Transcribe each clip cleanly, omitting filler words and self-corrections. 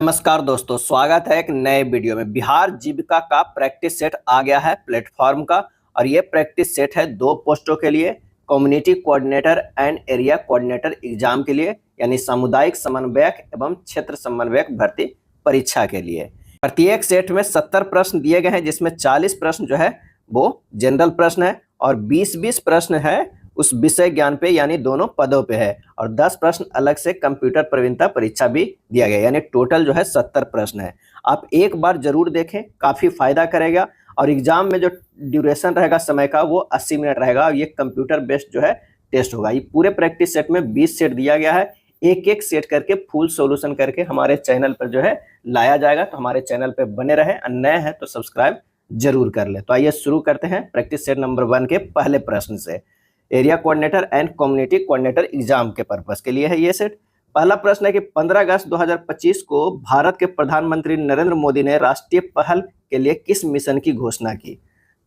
नमस्कार दोस्तों, स्वागत है एक नए वीडियो में। बिहार जीविका का प्रैक्टिस सेट आ गया है प्लेटफॉर्म का और ये प्रैक्टिस सेट है 2 पोस्टों के लिए, community coordinator and area coordinator exam के लिए, यानी सामुदायिक समन्वयक एवं क्षेत्र समन्वयक भर्ती परीक्षा के लिए। प्रत्येक सेट में 70 प्रश्न दिए गए हैं, जिसमें 40 प्रश्न जो है वो जनरल प्रश्न है और 20-20 प्रश्न है उस विषय ज्ञान पे यानी दोनों पदों पे है, और 10 प्रश्न अलग से कंप्यूटर प्रवीणता परीक्षा भी दिया गया, यानी टोटल जो है 70 प्रश्न है। आप एक बार जरूर देखें, काफी फायदा करेगा। और एग्जाम में जो ड्यूरेशन रहेगा समय का वो 80 मिनट रहेगा और ये कंप्यूटर बेस्ड जो है टेस्ट होगा। ये पूरे प्रैक्टिस सेट में 20 सेट दिया गया है, एक एक सेट करके फुल सोल्यूशन करके हमारे चैनल पर जो है लाया जाएगा। तो हमारे चैनल पर बने रहे, नए हैं तो सब्सक्राइब जरूर कर ले। तो आइए शुरू करते हैं प्रैक्टिस सेट नंबर 1 के पहले प्रश्न से। Area coordinator and community coordinator exam के पर्पस के लिए है ये सेट। पहला प्रश्न है कि 15 अगस्त 2025 को भारत के प्रधानमंत्री नरेंद्र मोदी ने राष्ट्रीय पहल के लिए किस मिशन की घोषणा की?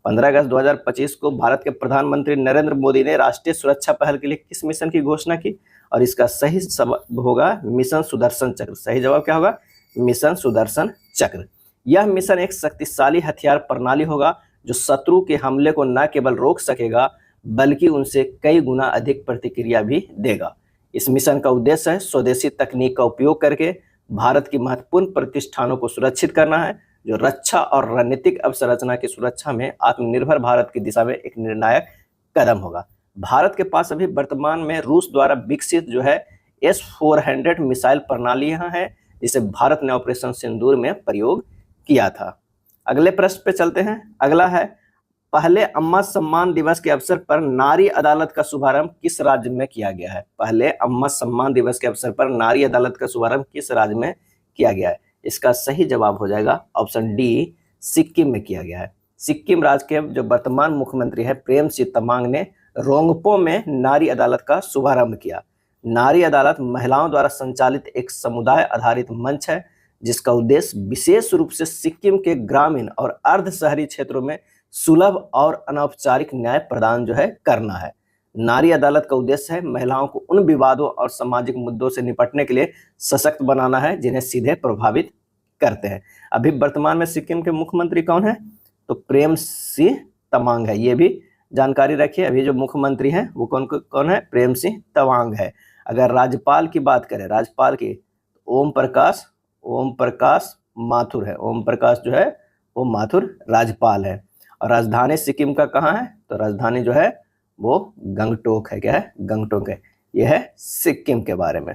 15 अगस्त 2025 को भारत के प्रधानमंत्री नरेंद्र मोदी ने राष्ट्रीय सुरक्षा पहल के लिए किस मिशन की घोषणा की? और इसका सही जवाब होगा मिशन सुदर्शन चक्र। सही जवाब क्या होगा? मिशन सुदर्शन चक्र। यह मिशन एक शक्तिशाली हथियार प्रणाली होगा जो शत्रु के हमले को न केवल रोक सकेगा बल्कि उनसे कई गुना अधिक प्रतिक्रिया भी देगा। इस मिशन का उद्देश्य है स्वदेशी तकनीक का उपयोग करके भारत की महत्वपूर्ण प्रतिष्ठानों को सुरक्षित करना है, जो रक्षा और रणनीतिक अवसंरचना की सुरक्षा में आत्मनिर्भर भारत की दिशा में एक निर्णायक कदम होगा। भारत के पास अभी वर्तमान में रूस द्वारा विकसित जो है S-400 मिसाइल प्रणाली यहाँ है, जिसे भारत ने ऑपरेशन सिंदूर में प्रयोग किया था। अगले प्रश्न पे चलते हैं। अगला है, पहले अम्मा सम्मान दिवस के अवसर पर नारी अदालत का शुभारंभ किस राज्य में किया गया है? पहले अम्मा सम्मान दिवस के अवसर पर नारी अदालत का शुभारंभ किस राज्य में किया गया है? इसका सही जवाब हो जाएगा ऑप्शन डी, सिक्किम में किया गया है। सिक्किम राज्य के जो वर्तमान मुख्यमंत्री है प्रेम सिंह तमांग ने रोंगपो में नारी अदालत का शुभारंभ किया। नारी अदालत महिलाओं द्वारा संचालित एक समुदाय आधारित मंच है, जिसका उद्देश्य विशेष रूप से सिक्किम के ग्रामीण और अर्ध शहरी क्षेत्रों में सुलभ और अनौपचारिक न्याय प्रदान जो है करना है। नारी अदालत का उद्देश्य है महिलाओं को उन विवादों और सामाजिक मुद्दों से निपटने के लिए सशक्त बनाना है जिन्हें सीधे प्रभावित करते हैं। अभी वर्तमान में सिक्किम के मुख्यमंत्री कौन है? तो प्रेम सिंह तमांग है। ये भी जानकारी रखिए, अभी जो मुख्यमंत्री हैं वो कौन है? प्रेम सिंह तमांग है। अगर राज्यपाल की बात करें, राज्यपाल की, ओम प्रकाश माथुर है। ओम प्रकाश जो है वो माथुर राज्यपाल है। और राजधानी सिक्किम का कहाँ है? तो राजधानी जो है वो गंगटोक है। क्या है? गंगटोक है। यह है सिक्किम के बारे में।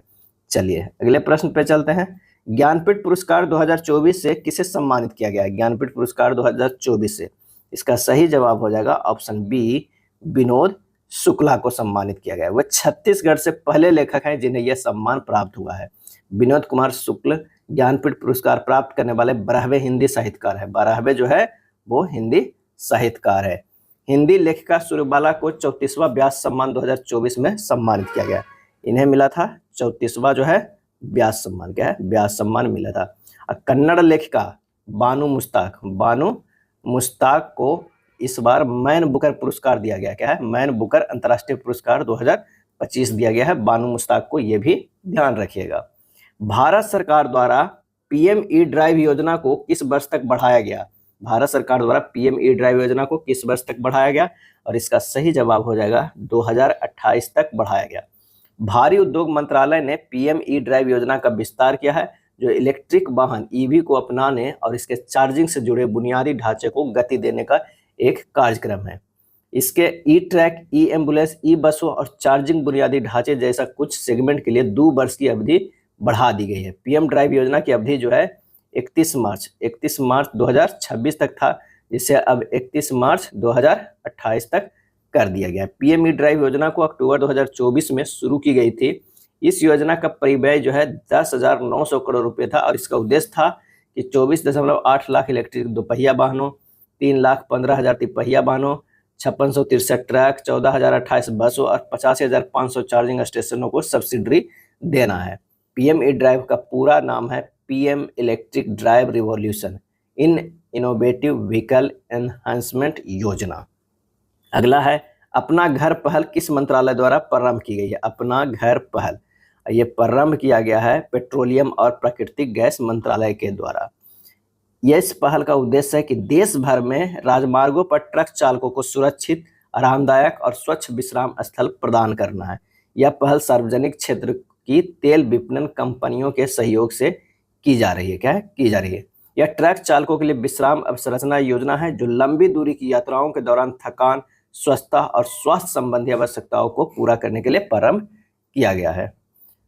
चलिए अगले प्रश्न पे चलते हैं। ज्ञानपीठ पुरस्कार 2024 से किसे सम्मानित किया गया है? ज्ञानपीठ पुरस्कार 2024 से इसका सही जवाब हो जाएगा ऑप्शन बी, विनोद शुक्ला को सम्मानित किया गया है। वह छत्तीसगढ़ से पहले लेखक हैं जिन्हें यह सम्मान प्राप्त हुआ है। विनोद कुमार शुक्ल ज्ञानपीठ पुरस्कार प्राप्त करने वाले 12वें हिंदी साहित्यकार है। 12वें जो है वो हिंदी साहित्यकार है। हिंदी लेखिका सुरबाला को 34वां व्यास सम्मान 2024 में सम्मानित किया गया। इन्हें मिला था 34वां जो है व्यास सम्मान। क्या है? व्यास सम्मान मिला था। और कन्नड़ लेखिका बानू मुश्ताक को इस बार मैन बुकर पुरस्कार दिया गया। क्या है? मैन बुकर अंतर्राष्ट्रीय पुरस्कार 2025 दिया गया है बानू मुश्ताक को, ये भी ध्यान रखिएगा। भारत सरकार द्वारा PM-E-ड्राइव योजना को किस वर्ष तक बढ़ाया गया? भारत सरकार द्वारा PM-E-ड्राइव योजना को किस वर्ष तक बढ़ाया गया? और इसका सही जवाब हो जाएगा 2028 तक बढ़ाया गया। भारी उद्योग मंत्रालय ने PM-E-ड्राइव योजना का विस्तार किया है, जो इलेक्ट्रिक वाहन EV को अपनाने और इसके चार्जिंग से जुड़े बुनियादी ढांचे को गति देने का एक कार्यक्रम है। इसके E-ट्रैक, E-एम्बुलेंस, E-बसों और चार्जिंग बुनियादी ढांचे जैसा कुछ सेगमेंट के लिए 2 वर्ष की अवधि बढ़ा दी गई है। PM ड्राइव योजना की अवधि जो है 31 मार्च 2026 तक था, जिसे अब 31 मार्च 2028 तक कर दिया गया। PM-E-ड्राइव योजना को अक्टूबर 2024 में शुरू की गई थी। इस योजना का परिव्यय जो है 10,900 करोड़ रुपए था और इसका उद्देश्य था कि 24.8 लाख इलेक्ट्रिक दोपहिया वाहनों, 3,15,000 तिपहिया वाहनों, 5663 ट्रक, 14,028 बसों और 85,500 चार्जिंग स्टेशनों को सब्सिडी देना है। PM-E-ड्राइव का पूरा नाम है PM electric drive revolution in innovative vehicle enhancement योजना। अगला है, अपना घर पहल किस मंत्रालय द्वारा प्रारंभ की गई है? अपना घर पहल ये प्रारंभ किया गया है पेट्रोलियम और प्राकृतिक गैस मंत्रालय के द्वारा। यह इस पहल का उद्देश्य है कि देश भर में राजमार्गों पर ट्रक चालकों को सुरक्षित, आरामदायक और स्वच्छ विश्राम स्थल प्रदान करना है। यह पहल सार्वजनिक क्षेत्र की तेल विपणन कंपनियों के सहयोग से की जा रही है। क्या है? की जा रही है। यह ट्रक चालकों के लिए विश्राम अवसंरचना योजना है जो लंबी दूरी की यात्राओं के दौरान थकान, स्वच्छता और स्वास्थ्य संबंधी आवश्यकताओं को पूरा करने के लिए प्रारंभ किया गया है।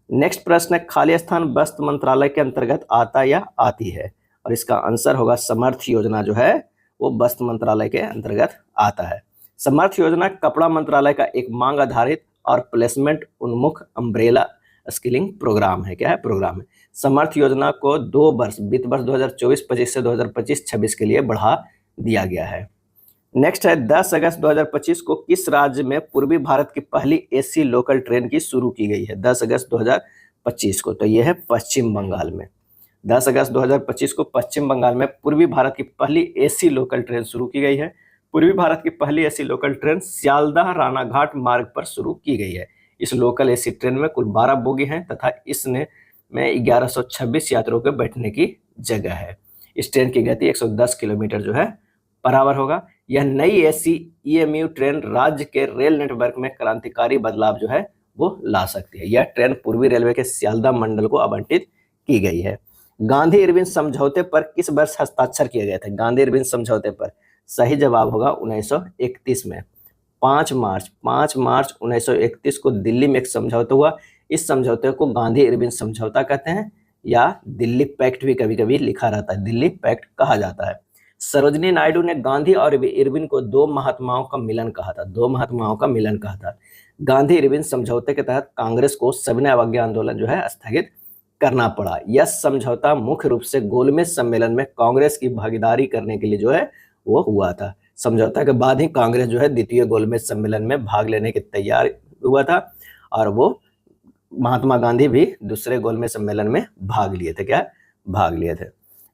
नेक्स्ट प्रश्न है, खाली स्थान वस्त्र मंत्रालय के अंतर्गत आता या आती है? और इसका आंसर होगा समर्थ योजना जो है वो वस्त्र मंत्रालय के अंतर्गत आता है। समर्थ योजना कपड़ा मंत्रालय का एक मांग आधारित और प्लेसमेंट उन्मुख अम्ब्रेला स्किलिंग प्रोग्राम है। क्या है? प्रोग्राम है। समर्थ योजना को 2 वर्ष वित्त वर्ष 2024-25 से 2025-26 के लिए बढ़ा दिया गया है। नेक्स्ट है, 10 अगस्त 2025 को किस राज्य में पूर्वी भारत की पहली एसी लोकल ट्रेन की शुरू की गई है? 10 अगस्त 2025 को, तो यह है पश्चिम बंगाल में। 10 अगस्त 2025 को पश्चिम बंगाल में पूर्वी भारत की पहली एसी लोकल ट्रेन शुरू की गई है। पूर्वी भारत की पहली AC local train Sealdah Ranaghat मार्ग पर शुरू की गई है। इस लोकल एसी ट्रेन में कुल 12 बोगी हैं तथा इसने में 1126 यात्रियों के बैठने की जगह है। इस ट्रेन की गति 110 किलोमीटर जो है बराबर होगा। यह नई एसी ईएमयू ट्रेन राज्य के रेल नेटवर्क में क्रांतिकारी बदलाव जो है वो ला सकती है। यह ट्रेन पूर्वी रेलवे के सियालदाह मंडल को आवंटित की गई है। गांधी इरविन समझौते पर किस वर्ष हस्ताक्षर किए गए थे? गांधी इरविन समझौते पर सही जवाब होगा 1931 में। 5 मार्च 1931 को दिल्ली में एक समझौता हुआ। इस समझौते को गांधी इरविन समझौता कहते हैं या दिल्ली पैक्ट भी कभी कभी लिखा रहता है, दिल्ली पैक्ट कहा जाता है। सरोजिनी नायडू ने गांधी और इरविन को 2 महात्माओं का मिलन कहा था। 2 महात्माओं का मिलन कहा था। गांधी इरविन समझौते के तहत कांग्रेस को सविनय अवज्ञा आंदोलन जो है स्थगित करना पड़ा। यह समझौता मुख्य रूप से गोलमेज सम्मेलन में कांग्रेस की भागीदारी करने के लिए जो है वो हुआ था। समझौता के बाद ही कांग्रेस जो है द्वितीय गोलमेज सम्मेलन में भाग लेने के तैयार हुआ था और वो महात्मा गांधी भी दूसरे गोलमेज सम्मेलन में भाग लिए थे। क्या? भाग लिए थे।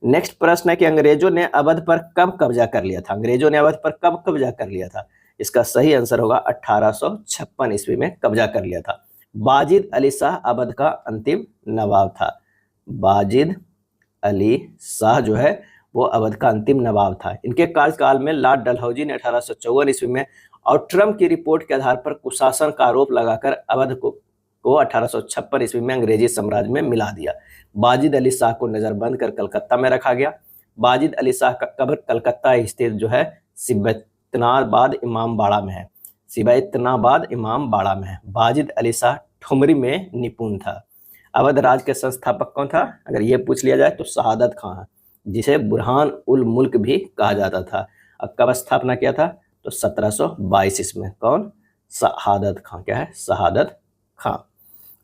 नेक्स्ट प्रश्न है कि अंग्रेजों ने अवध पर कब कब्जा कर लिया था? अंग्रेजों ने अवध पर कब कब्जा कर लिया था? इसका सही आंसर होगा 1856 ईस्वी में कब्जा कर लिया था। बाजिद अली शाह अवध का अंतिम नवाब था। बाजिद अली शाह जो है वो अवध का अंतिम नवाब था। इनके कार्यकाल में लॉर्ड डलहौजी ने 1854 ईस्वी में आउट्रम की रिपोर्ट के आधार पर कुशासन का आरोप लगाकर अवध को 1856 ईस्वी में अंग्रेजी साम्राज्य में मिला दिया। बाजिद अली शाह को नजरबंद कर कलकत्ता में रखा गया। बाजिद अली शाह का कब्र कलकत्ता स्थित जो है सिबैतनाबाद इमामबाड़ा में है। सिबैतनाबाद इमामबाड़ा में है। बाजिद अली शाह ठुमरी में निपुण था। अवध राज के संस्थापक कौन था? अगर ये पूछ लिया जाए तो शहादत खां है, जिसे बुरहान उल मुल्क भी कहा जाता था। अब कब स्थापना किया था? तो 1722 ईस्वी में। कौन? शहादत खां। क्या है? शहादत खां।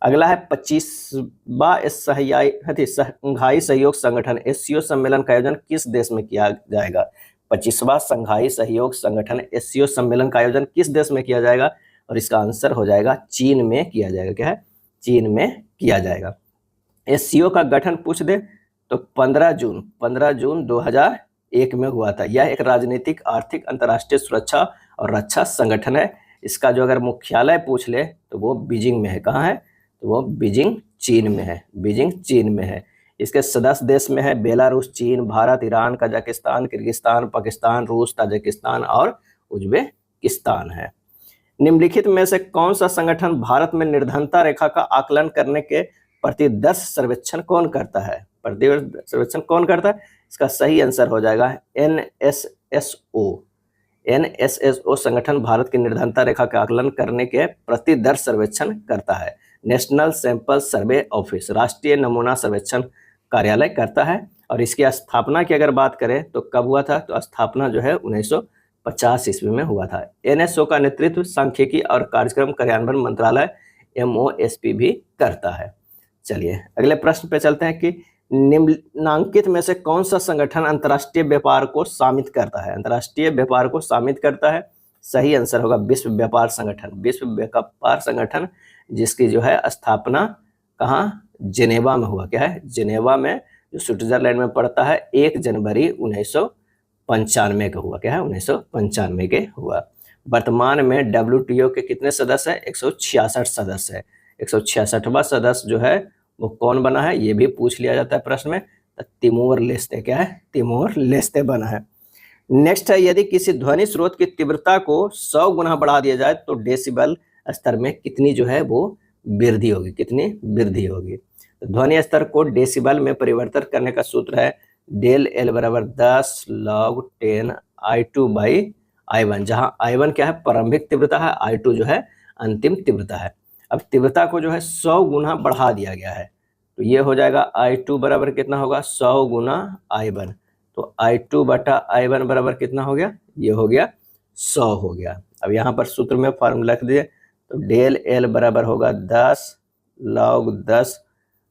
अगला है 25वां संघाई सहयोग संगठन एससीओ सम्मेलन का आयोजन किस देश में किया जाएगा? 25वां संघाई सहयोग संगठन एससीओ सम्मेलन का आयोजन किस देश में किया जाएगा? और इसका आंसर हो जाएगा चीन में किया जाएगा। क्या है? चीन में किया जाएगा। एससीओ का गठन पूछ दे तो 15 जून 2001 में हुआ था। यह एक राजनीतिक, आर्थिक, अंतर्राष्ट्रीय सुरक्षा और रक्षा संगठन है। इसका जो अगर मुख्यालय पूछ ले तो वो बीजिंग में है। कहाँ है? तो वो बीजिंग चीन में है। बीजिंग चीन में है। इसके सदस्य देश में है बेलारूस, चीन, Bharat, Iran, Kazakhstan, Kyrgyzstan, Pakistan, रूस, ताजिकिस्तान और उज्बेकिस्तान है। निम्नलिखित में से कौन सा संगठन भारत में निर्धनता रेखा का आकलन करने के प्रतिदर्श सर्वेक्षण कौन करता है? प्रतिवर्ष सर्वेक्षण कौन करता है? इसका सही आंसर हो जाएगा एनएसएसओ। एनएसएसओ संगठन भारत की निर्धनता रेखा का आकलन करने के प्रतिदर्श सर्वेक्षण करता है। नेशनल सैंपल सर्वे ऑफिस, राष्ट्रीय नमूना सर्वेक्षण कार्यालय करता है। और इसकी स्थापना की अगर बात करें तो कब हुआ था? तो स्थापना जो है 1950 ईस्वी में हुआ था। एनएसओ का नेतृत्व सांख्यिकी और कार्यक्रम कार्यान्वयन मंत्रालय MOSP भी करता है। चलिए अगले प्रश्न पे चलते हैं कि निम्नलिखित में से कौन सा संगठन अंतर्राष्ट्रीय व्यापार को शामित करता है? अंतर्राष्ट्रीय व्यापार को शामित करता है। सही आंसर होगा विश्व व्यापार संगठन। विश्व व्यापार संगठन जिसकी जो है स्थापना कहाँ? जिनेवा में हुआ। क्या है? जिनेवा में, जो स्विट्जरलैंड में पड़ता है। 1 जनवरी 1995 का हुआ। क्या है? 1995 के हुआ। वर्तमान में WTO के कितने सदस्य हैं? 166 सदस्य है। 166वां सदस्य जो है वो कौन बना है, ये भी पूछ लिया जाता है प्रश्न में। तो तिमोर लेस्ते क्या है, तिमोर लेस्ते बना है। नेक्स्ट है, यदि किसी ध्वनि स्रोत की तीव्रता को 100 गुना बढ़ा दिया जाए तो डेसिबल स्तर में कितनी जो है वो वृद्धि होगी, कितनी वृद्धि होगी। तो ध्वनि स्तर को डेसिबल में परिवर्तित करने का सूत्र है डेल एल बराबर 10 log 10 I2 बाई I1, जहाँ I1 क्या है, प्रारंभिक तीव्रता है, I2 जो है अंतिम तीव्रता है। अब तीव्रता को जो है 100 गुना बढ़ा दिया गया है, तो ये हो जाएगा I2 बराबर कितना होगा, 100 गुना I1। तो I2 बटा I1 बराबर कितना हो गया, ये हो गया 100 हो गया। अब यहाँ पर सूत्र में फार्मूला लिख दिए, तो डेल एल बराबर होगा 10 log 10,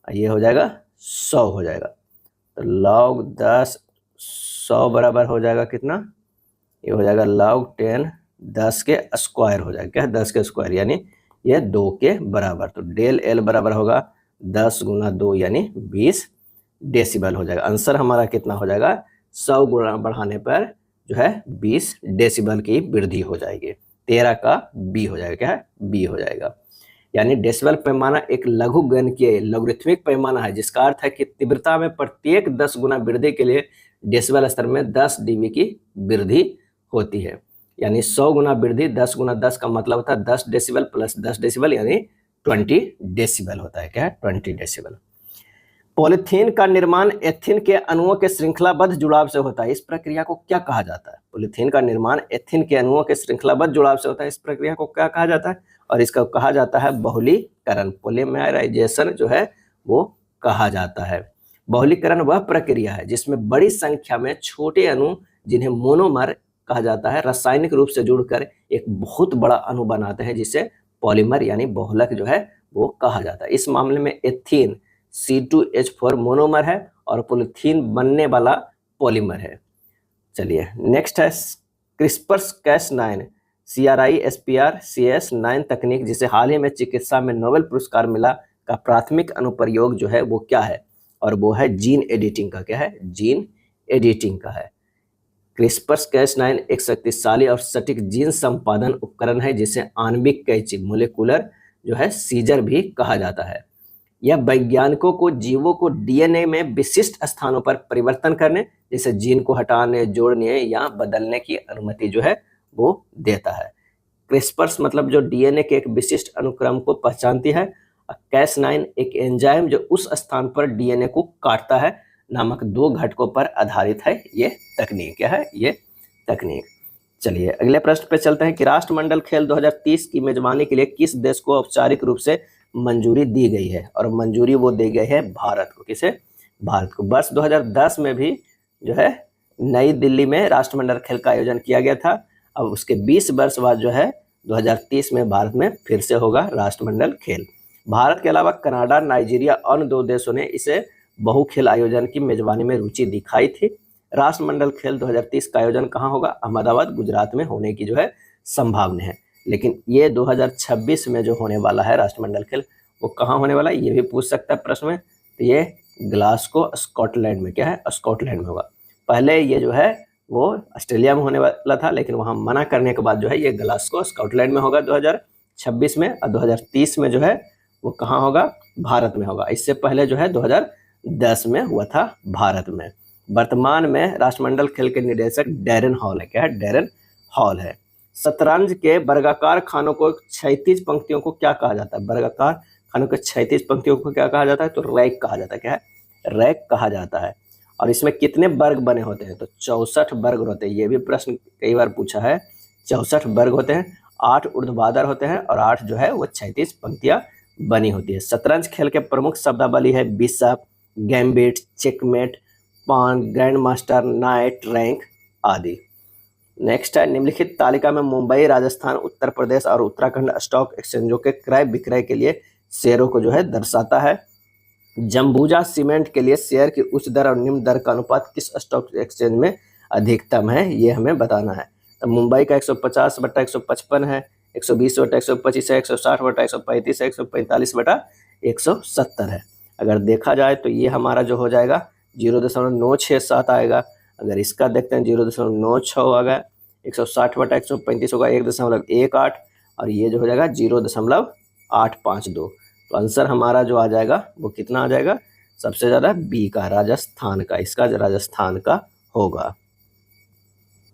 ये हो जाएगा 100 हो जाएगा। तो log 10 100 बराबर हो जाएगा कितना, ये हो जाएगा log 10 10 के स्क्वायर हो जाएगा, क्या 10 के स्क्वायर यानी ये 2 के बराबर। तो डेल एल बराबर होगा 10 गुना 2 यानी 20 डेसिबल हो जाएगा। आंसर हमारा कितना हो जाएगा, 100 गुना बढ़ाने पर जो है 20 डेसिबल की वृद्धि हो जाएगी। 13 का बी हो जाएगा, क्या है बी हो जाएगा। यानी डेसिबल पैमाना एक लघु गणकीय लॉगरिथमिक पैमाना है, जिसका अर्थ है कि तीव्रता में प्रत्येक 10 गुना वृद्धि के लिए डेसिबल स्तर में 10 dB की वृद्धि होती है। यानी 100 गुना वृद्धि 10 गुना 10 का मतलब होता है 10 डेसिबल प्लस 10 डेसिबल यानी 20 डेसिबल होता है, क्या है 20 डेसिबल। पॉलीथीन का निर्माण एथीन के अणुओं के श्रृंखलाबद्ध जुड़ाव से होता है, इस प्रक्रिया को क्या कहा जाता है। पॉलीथीन का निर्माण एथीन के अणुओं के श्रृंखलाबद्ध जुड़ाव से होता है, इस प्रक्रिया को क्या कहा जाता है, और इसका कहा जाता है बहुलीकरण, पॉलीमराइजेशन जो है वो कहा जाता है। बहुलीकरण वह प्रक्रिया है जिसमें बड़ी संख्या में छोटे अणु, जिन्हें मोनोमर कहा जाता है, रासायनिक रूप से जुड़कर एक बहुत बड़ा अणु बनाते हैं, जिसे पॉलीमर यानी बहुलक जो है वो कहा जाता है। इस मामले में एथीन C2H4 मोनोमर है और पॉलीथीन बनने वाला पॉलीमर है। चलिए नेक्स्ट है CRISPR-Cas9 CRISPR-Cas9 तकनीक, जिसे हाल ही में चिकित्सा में नोबेल पुरस्कार मिला, का प्राथमिक अनुप्रयोग जो है वो क्या है, और वो है जीन एडिटिंग का, क्या है जीन एडिटिंग का है। CRISPR-Cas9 एक शक्तिशाली और सटीक जीन संपादन उपकरण है, जिसे आणविक कैंची मोलिकुलर जो है सीजर भी कहा जाता है। यह वैज्ञानिकों को जीवों को डीएनए में विशिष्ट स्थानों पर परिवर्तन करने, जैसे जीन को हटाने, जोड़ने या बदलने की अनुमति जो है वो देता है। क्रिस्पर्स मतलब जो डीएनए के एक विशिष्ट अनुक्रम को पहचानती है। Cas9 एक एंजाइम जो उस स्थान पर डीएनए को काटता है नामक 2 घटकों पर आधारित है ये तकनीक, क्या है ये तकनीक। चलिए अगले प्रश्न पे चलते हैं कि राष्ट्रमंडल खेल 2030 की मेजबानी के लिए किस देश को औपचारिक रूप से मंजूरी दी गई है, और मंजूरी वो दी गई है भारत को। किसे, भारत को। वर्ष 2010 में भी जो है नई दिल्ली में राष्ट्रमंडल खेल का आयोजन किया गया था। अब उसके 20 वर्ष बाद जो है 2030 में भारत में फिर से होगा राष्ट्रमंडल खेल। भारत के अलावा कनाडा, नाइजीरिया और 2 देशों ने इसे बहुखेल आयोजन की मेजबानी में रुचि दिखाई थी। राष्ट्रमंडल खेल 2030 का आयोजन कहाँ होगा, अहमदाबाद गुजरात में होने की जो है संभावना है। लेकिन ये 2026 में जो होने वाला है राष्ट्रमंडल खेल वो कहाँ होने वाला है, ये भी पूछ सकता है प्रश्न में। तो ये ग्लासगो स्कॉटलैंड में, क्या है स्कॉटलैंड में होगा। पहले ये जो है वो ऑस्ट्रेलिया में होने वाला था, लेकिन वहाँ मना करने के बाद जो है ये ग्लासगो स्कॉटलैंड में होगा 2026 में, और 2030 में जो है वो कहाँ होगा, भारत में होगा। इससे पहले जो है 2010 में हुआ था भारत में। वर्तमान में राष्ट्रमंडल खेल के निदेशक डैरेन हॉल है, क्या है डैरेन हॉल है। शतरंज के वर्गाकार खानों को क्षैतिज पंक्तियों को क्या कहा जाता है, वर्गाकार खानों के क्षैतिज पंक्तियों को क्या कहा जाता है, तो रैक कहा जाता है, क्या है रैक कहा जाता है। और इसमें कितने वर्ग बने होते हैं, तो 64 वर्ग होते हैं। ये भी प्रश्न कई बार पूछा है। 64 वर्ग होते हैं, 8 ऊर्ध्वाधर होते हैं और 8 जो है वो क्षैतिज पंक्तियां बनी होती है। शतरंज खेल के प्रमुख शब्दावली है बिशप, गैम्बिट, चेकमेट, पान, ग्रैंड मास्टर, नाइट, रैंक आदि। नेक्स्ट है, निम्नलिखित तालिका में मुंबई, राजस्थान, उत्तर प्रदेश और उत्तराखंड स्टॉक एक्सचेंजों के क्रय विक्रय के लिए शेयरों को जो है दर्शाता है। जम्बूजा सीमेंट के लिए शेयर की उच्च दर और निम्न दर का अनुपात किस स्टॉक एक्सचेंज में अधिकतम है, ये हमें बताना है। तो मुंबई का 150/155 है, 120/125 है, 160/135 है, 145/170 है। अगर देखा जाए तो ये हमारा जो हो जाएगा 0.967 आएगा। अगर इसका देखते हैं 0.96 आ गया, 160/135 होगा 1.18, और ये जो हो जाएगा 0.852। तो आंसर हमारा जो आ जाएगा वो कितना आ जाएगा, सबसे ज़्यादा बी का, राजस्थान का, इसका राजस्थान का होगा।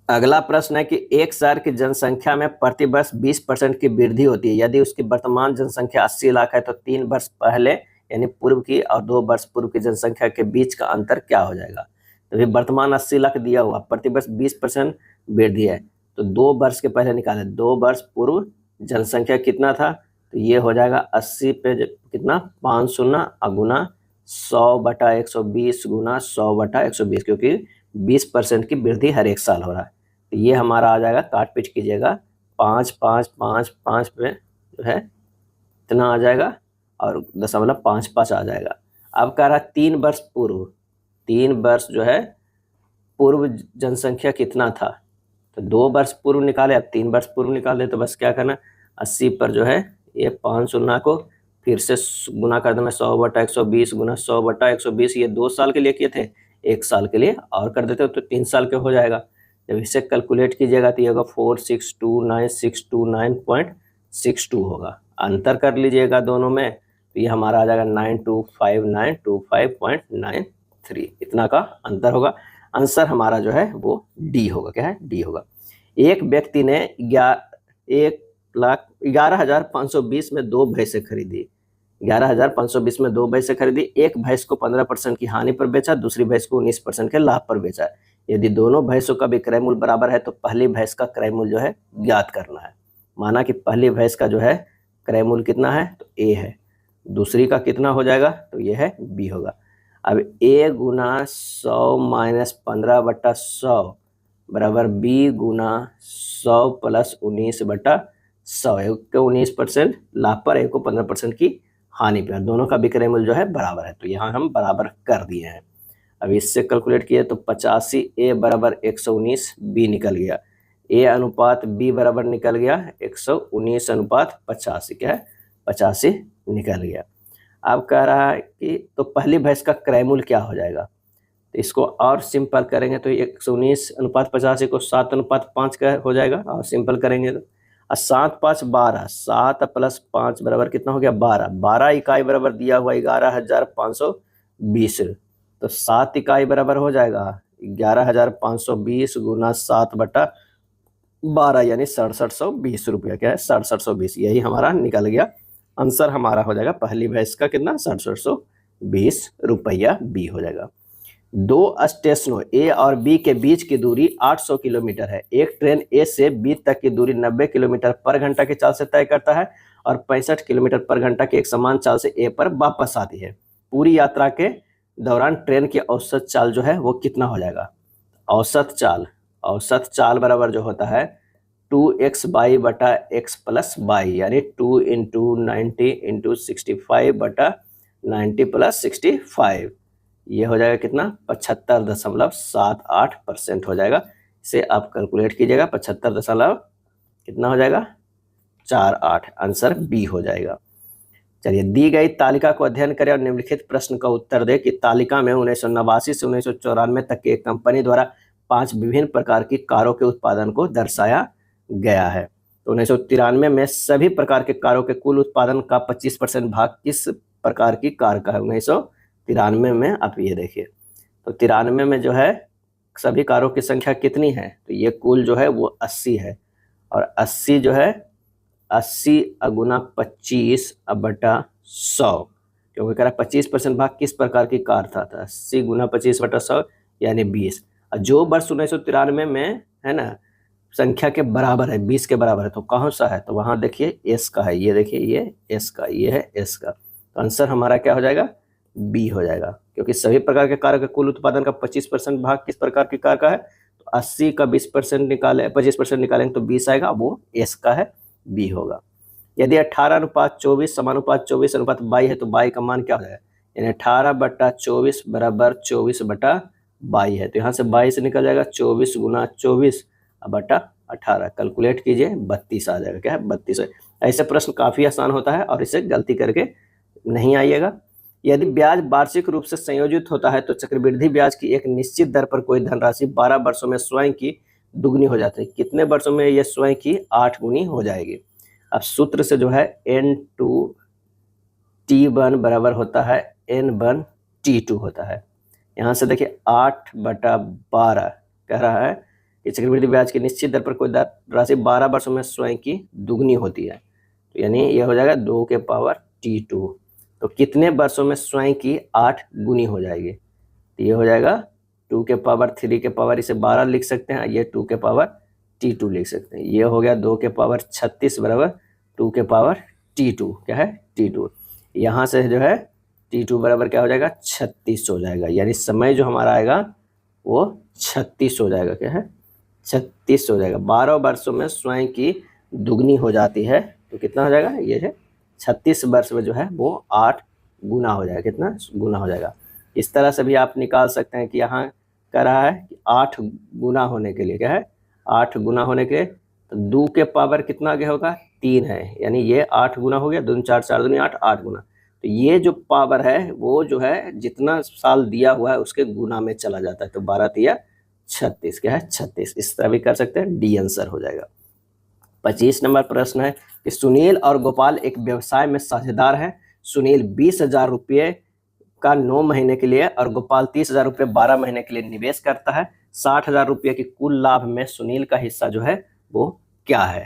अगला प्रश्न है कि एक शहर की जनसंख्या में प्रति वर्ष 20% की वृद्धि होती है। यदि उसकी वर्तमान जनसंख्या 80 लाख है तो 3 वर्ष पहले यानी पूर्व की और 2 वर्ष पूर्व की जनसंख्या के बीच का अंतर क्या हो जाएगा। तो ये वर्तमान 80 लाख दिया हुआ, प्रति वर्ष 20% वृद्धि है, तो 2 वर्ष के पहले निकाले, 2 वर्ष पूर्व जनसंख्या कितना था, तो ये हो जाएगा 80 पे कितना 5 शून्य गुना 100/120 गुना 100/120, क्योंकि 20% की वृद्धि हर एक साल हो रहा है। तो ये हमारा आ जाएगा, काट पीट कीजिएगा, 5 5 5 5 पे जो है इतना आ जाएगा और 0.55 आ जाएगा। अब कह रहा है 3 वर्ष पूर्व, 3 वर्ष जो है पूर्व जनसंख्या कितना था, तो 2 वर्ष पूर्व निकाले, अब 3 वर्ष पूर्व निकाले, तो बस क्या करना, 80 पर जो है ये 5 शून्य को फिर से गुना कर देना 100/120 गुना 100/120, ये 2 साल के लिए किए थे, 1 साल के लिए और कर देते हो तो 3 साल के हो जाएगा। जब इसे कैलकुलेट कीजिएगा तो ये होगा 4629629.62 होगा। अंतर कर लीजिएगा दोनों में तो ये हमारा आ जाएगा 925925.93, इतना का अंतर होगा। आंसर हमारा जो है वो डी होगा। क्या है, डी होगा। एक व्यक्ति ने 11,520 में 2 भैंसें खरीदी, 11,520 में 2 भैंसें खरीदी, एक भैंस को 15% की हानि पर बेचा, दूसरी भैंस को 19% के लाभ पर बेचा। यदि दोनों भैंसों का भी क्रय मूल्य बराबर है तो पहली भैंस का क्रय मूल्य जो है ज्ञात करना है। माना कि पहली भैंस का जो है क्रय मूल्य कितना है, तो ए है, दूसरी का कितना हो जाएगा, तो ये है बी होगा। अब ए गुना 100 माइनस 15/100 बराबर बी गुना 100 प्लस 19/100, एक को 19% लाभ पर, एक को 15% की हानि पर, दोनों का विक्रय मूल्य जो है बराबर है, तो यहाँ हम बराबर कर दिए हैं। अब इससे कैलकुलेट किए तो 85 ए बराबर 119 बी निकल गया, ए अनुपात बी बराबर निकल गया 119:85, क्या है 85 निकल गया। अब कह रहा है कि तो पहली भैंस का क्रय मूल्य क्या हो जाएगा, तो इसको और सिंपल करेंगे तो 119:85 को 7:5 का हो जाएगा, और सिंपल करेंगे तो 7 5 12, 7 प्लस 5 बराबर कितना हो गया 12, 12 इकाई बराबर दिया हुआ 11,520, तो 7 इकाई बराबर हो जाएगा 11,520 गुना 7/12 यानी 6720 रुपया, क्या है 6720, यही हमारा निकल गया। आंसर हमारा हो जाएगा पहली भैंस का कितना 6720 रुपया, बी हो जाएगा। 2 स्टेशनों ए और बी के बीच की दूरी 800 किलोमीटर है। एक ट्रेन ए से बी तक की दूरी 90 किलोमीटर पर घंटा की चाल से तय करता है और 65 किलोमीटर पर घंटा की एक समान चाल से ए पर वापस आती है। पूरी यात्रा के दौरान ट्रेन की औसत चाल जो है वो कितना हो जाएगा। औसत चाल बराबर जो होता है 2x/x प्लस y, यानी 2 × 90 × 65/90 प्लस 65, ये हो जाएगा कितना 75.78% हो जाएगा। इसे आप कैलकुलेट कीजिएगा, 75 कितना हो जाएगा 48, आंसर बी हो जाएगा। चलिए, दी गई तालिका को अध्ययन करें और निम्नलिखित प्रश्न का उत्तर दें कि तालिका में 1989 से 1994 तक की एक कंपनी द्वारा 5 विभिन्न प्रकार की कारों के उत्पादन को दर्शाया गया है। तो 1993 में सभी प्रकार के कारों के कुल उत्पादन का 25% भाग किस प्रकार की कार का है। 1993 में आप ये देखिए, तो 93 में जो है सभी कारों की संख्या कितनी है, तो ये कुल जो है वो 80 है, और 80 जो है 80 गुना 25/100, क्योंकि कह रहा 25% भाग किस प्रकार की कार था, 80 गुना 25/100 यानी 20। जो वर्ष 1993 में है ना संख्या के बराबर है, 20 के बराबर है, तो कौन सा है, तो वहां देखिए एस का है, ये देखिए ये एस का, ये है एस का, तो आंसर हमारा क्या हो जाएगा बी हो जाएगा, क्योंकि सभी प्रकार के कार के कुल उत्पादन का 25% भाग किस प्रकार की कार का है, तो 80 का 20% निकाले 25% निकालेंगे तो 20 आएगा, वो एस का है, बी होगा। यदि 18:24 समानुपात 24:22 है तो बाई का मान क्या हो जाएगा, यानी 18/24 बराबर 24/22 है, तो यहाँ से 22 निकल जाएगा, 24 गुना 24/18 कैलकुलेट कीजिए 32 आ जाएगा, क्या है 32 है। ऐसे प्रश्न काफ़ी आसान होता है और इसे गलती करके नहीं आइएगा। यदि ब्याज वार्षिक रूप से संयोजित होता है तो चक्रवृद्धि ब्याज की एक निश्चित दर पर कोई धनराशि 12 वर्षों में स्वयं की दुगनी हो जाती है। कितने वर्षों में यह स्वयं की 8 गुनी हो जाएगी। अब सूत्र से जो है N2 T1 बराबर होता है N1 T2 होता है। यहाँ से देखिए 8/12 कह रहा है कि चक्रवृद्धि ब्याज की निश्चित दर पर कोई राशि 12 वर्षों में स्वयं की दुगनी होती है, तो यानी ये हो जाएगा 2 के पावर T2। तो कितने वर्षों में स्वयं की 8 गुनी हो जाएगी, तो ये हो जाएगा 2 के पावर 3 के पावर इसे 12 लिख सकते हैं, ये 2 के पावर T2 लिख सकते हैं। ये हो गया 2 के पावर 36 बराबर 2 के पावर T2 क्या है T2। यहाँ से जो है T2 बराबर क्या हो जाएगा 36 हो जाएगा, यानी समय जो हमारा आएगा वो 36 हो जाएगा, क्या है 36 हो जाएगा। 12 वर्षों में स्वयं की दुगनी हो जाती है, तो कितना हो जाएगा, ये है 36 वर्ष में जो है वो 8 गुना हो जाएगा, कितना गुना हो जाएगा। इस तरह से भी आप निकाल सकते हैं कि यहाँ कह रहा है कि 8 गुना होने के लिए क्या है 8 गुना होने के, तो 2 के पावर कितना आगे होगा 3 है, यानी ये 8 गुना हो गया, 2 4 4 दूनी 8 8 गुना। तो ये जो पावर है वो जो है जितना साल दिया हुआ है उसके गुना में चला जाता है, तो 12 तिया 36 क्या है 36। इस तरह भी कर सकते हैं, डी आंसर हो जाएगा। 25 नंबर प्रश्न है कि सुनील और गोपाल एक व्यवसाय में साझेदार हैं। सुनील 20,000 रुपये का 9 महीने के लिए और गोपाल 30,000 रुपये 12 महीने के लिए निवेश करता है। 60,000 रुपये की कुल लाभ में सुनील का हिस्सा जो है वो क्या है,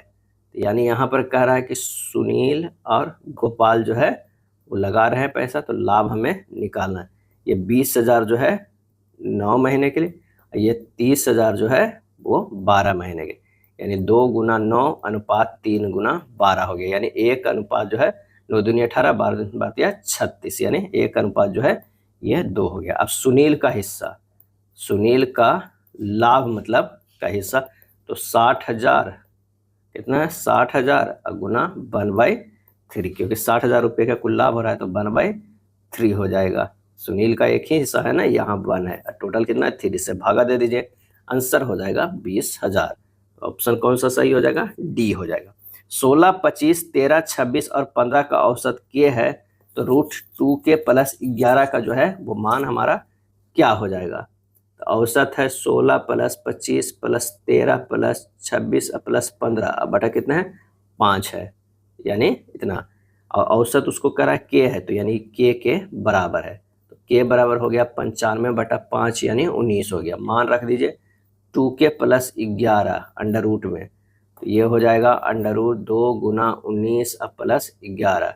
तो यानी यहाँ पर कह रहा है कि सुनील और गोपाल जो है वो लगा रहे हैं पैसा, तो लाभ हमें निकालना है। ये 20,000 जो है 9 महीने के लिए, ये 30,000 जो है वो 12 महीने के, यानी 2 गुना 9 अनुपात 3 गुना 12 हो गया, यानी 1 अनुपात जो है 9 दूनी 18 12 36, यानी 1 अनुपात जो है ये 2 हो गया। अब सुनील का हिस्सा, सुनील का लाभ मतलब का हिस्सा, तो 60,000 कितना है 60,000 गुना 1/3, क्योंकि 60,000 रुपये का कुल लाभ हो रहा है तो 1/3 हो जाएगा। सुनील का एक ही हिस्सा है ना, यहाँ 1 है, टोटल कितना है 3 से भागा दे दीजिए, आंसर हो जाएगा 20,000। ऑप्शन कौन सा सही हो जाएगा, डी हो जाएगा। 16, 25, 13, 26 और 15 का औसत के है, तो √2 के प्लस 11 का जो है वो मान हमारा क्या हो जाएगा, तो औसत है 16 प्लस 25 प्लस 13 प्लस 26 प्लस 15 बटा कितना है 5 है, यानी इतना, और औसत उसको करा के है, तो यानी के बराबर है, तो के बराबर हो गया 95/5 यानी 19 हो गया। मान रख दीजिए 2 के प्लस 11 अंडर रूट में, तो ये हो जाएगा √2 गुना 19 प्लस 11,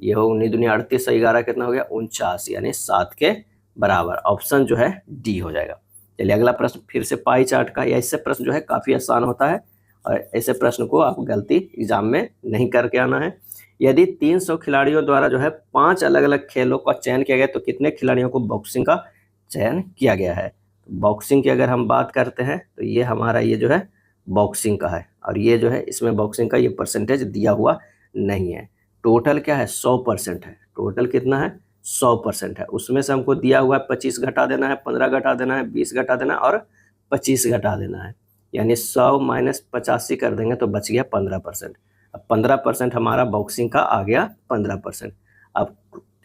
ये हो 19 दूनी 38 11 कितना हो गया 49, यानी 7 के बराबर। ऑप्शन जो है डी हो जाएगा। चलिए अगला प्रश्न फिर से पाई चार्ट का, या ऐसे प्रश्न जो है काफ़ी आसान होता है और ऐसे प्रश्न को आप गलती एग्जाम में नहीं करके आना है। यदि 300 खिलाड़ियों द्वारा जो है 5 अलग अलग खेलों का चयन किया गया, तो कितने खिलाड़ियों को बॉक्सिंग का चयन किया गया है। बॉक्सिंग की अगर हम बात करते हैं तो ये हमारा ये जो है बॉक्सिंग का है, और ये जो है इसमें बॉक्सिंग का ये परसेंटेज दिया हुआ नहीं है। टोटल क्या है 100% है, टोटल कितना है 100% है, उसमें से हमको दिया हुआ है 25 घटा देना है, 15 घटा देना है, 20 घटा देना है और 25 घटा देना है, यानी 100 माइनस 85 कर देंगे तो बच गया 15%। अब 15% हमारा बॉक्सिंग का आ गया 15%। अब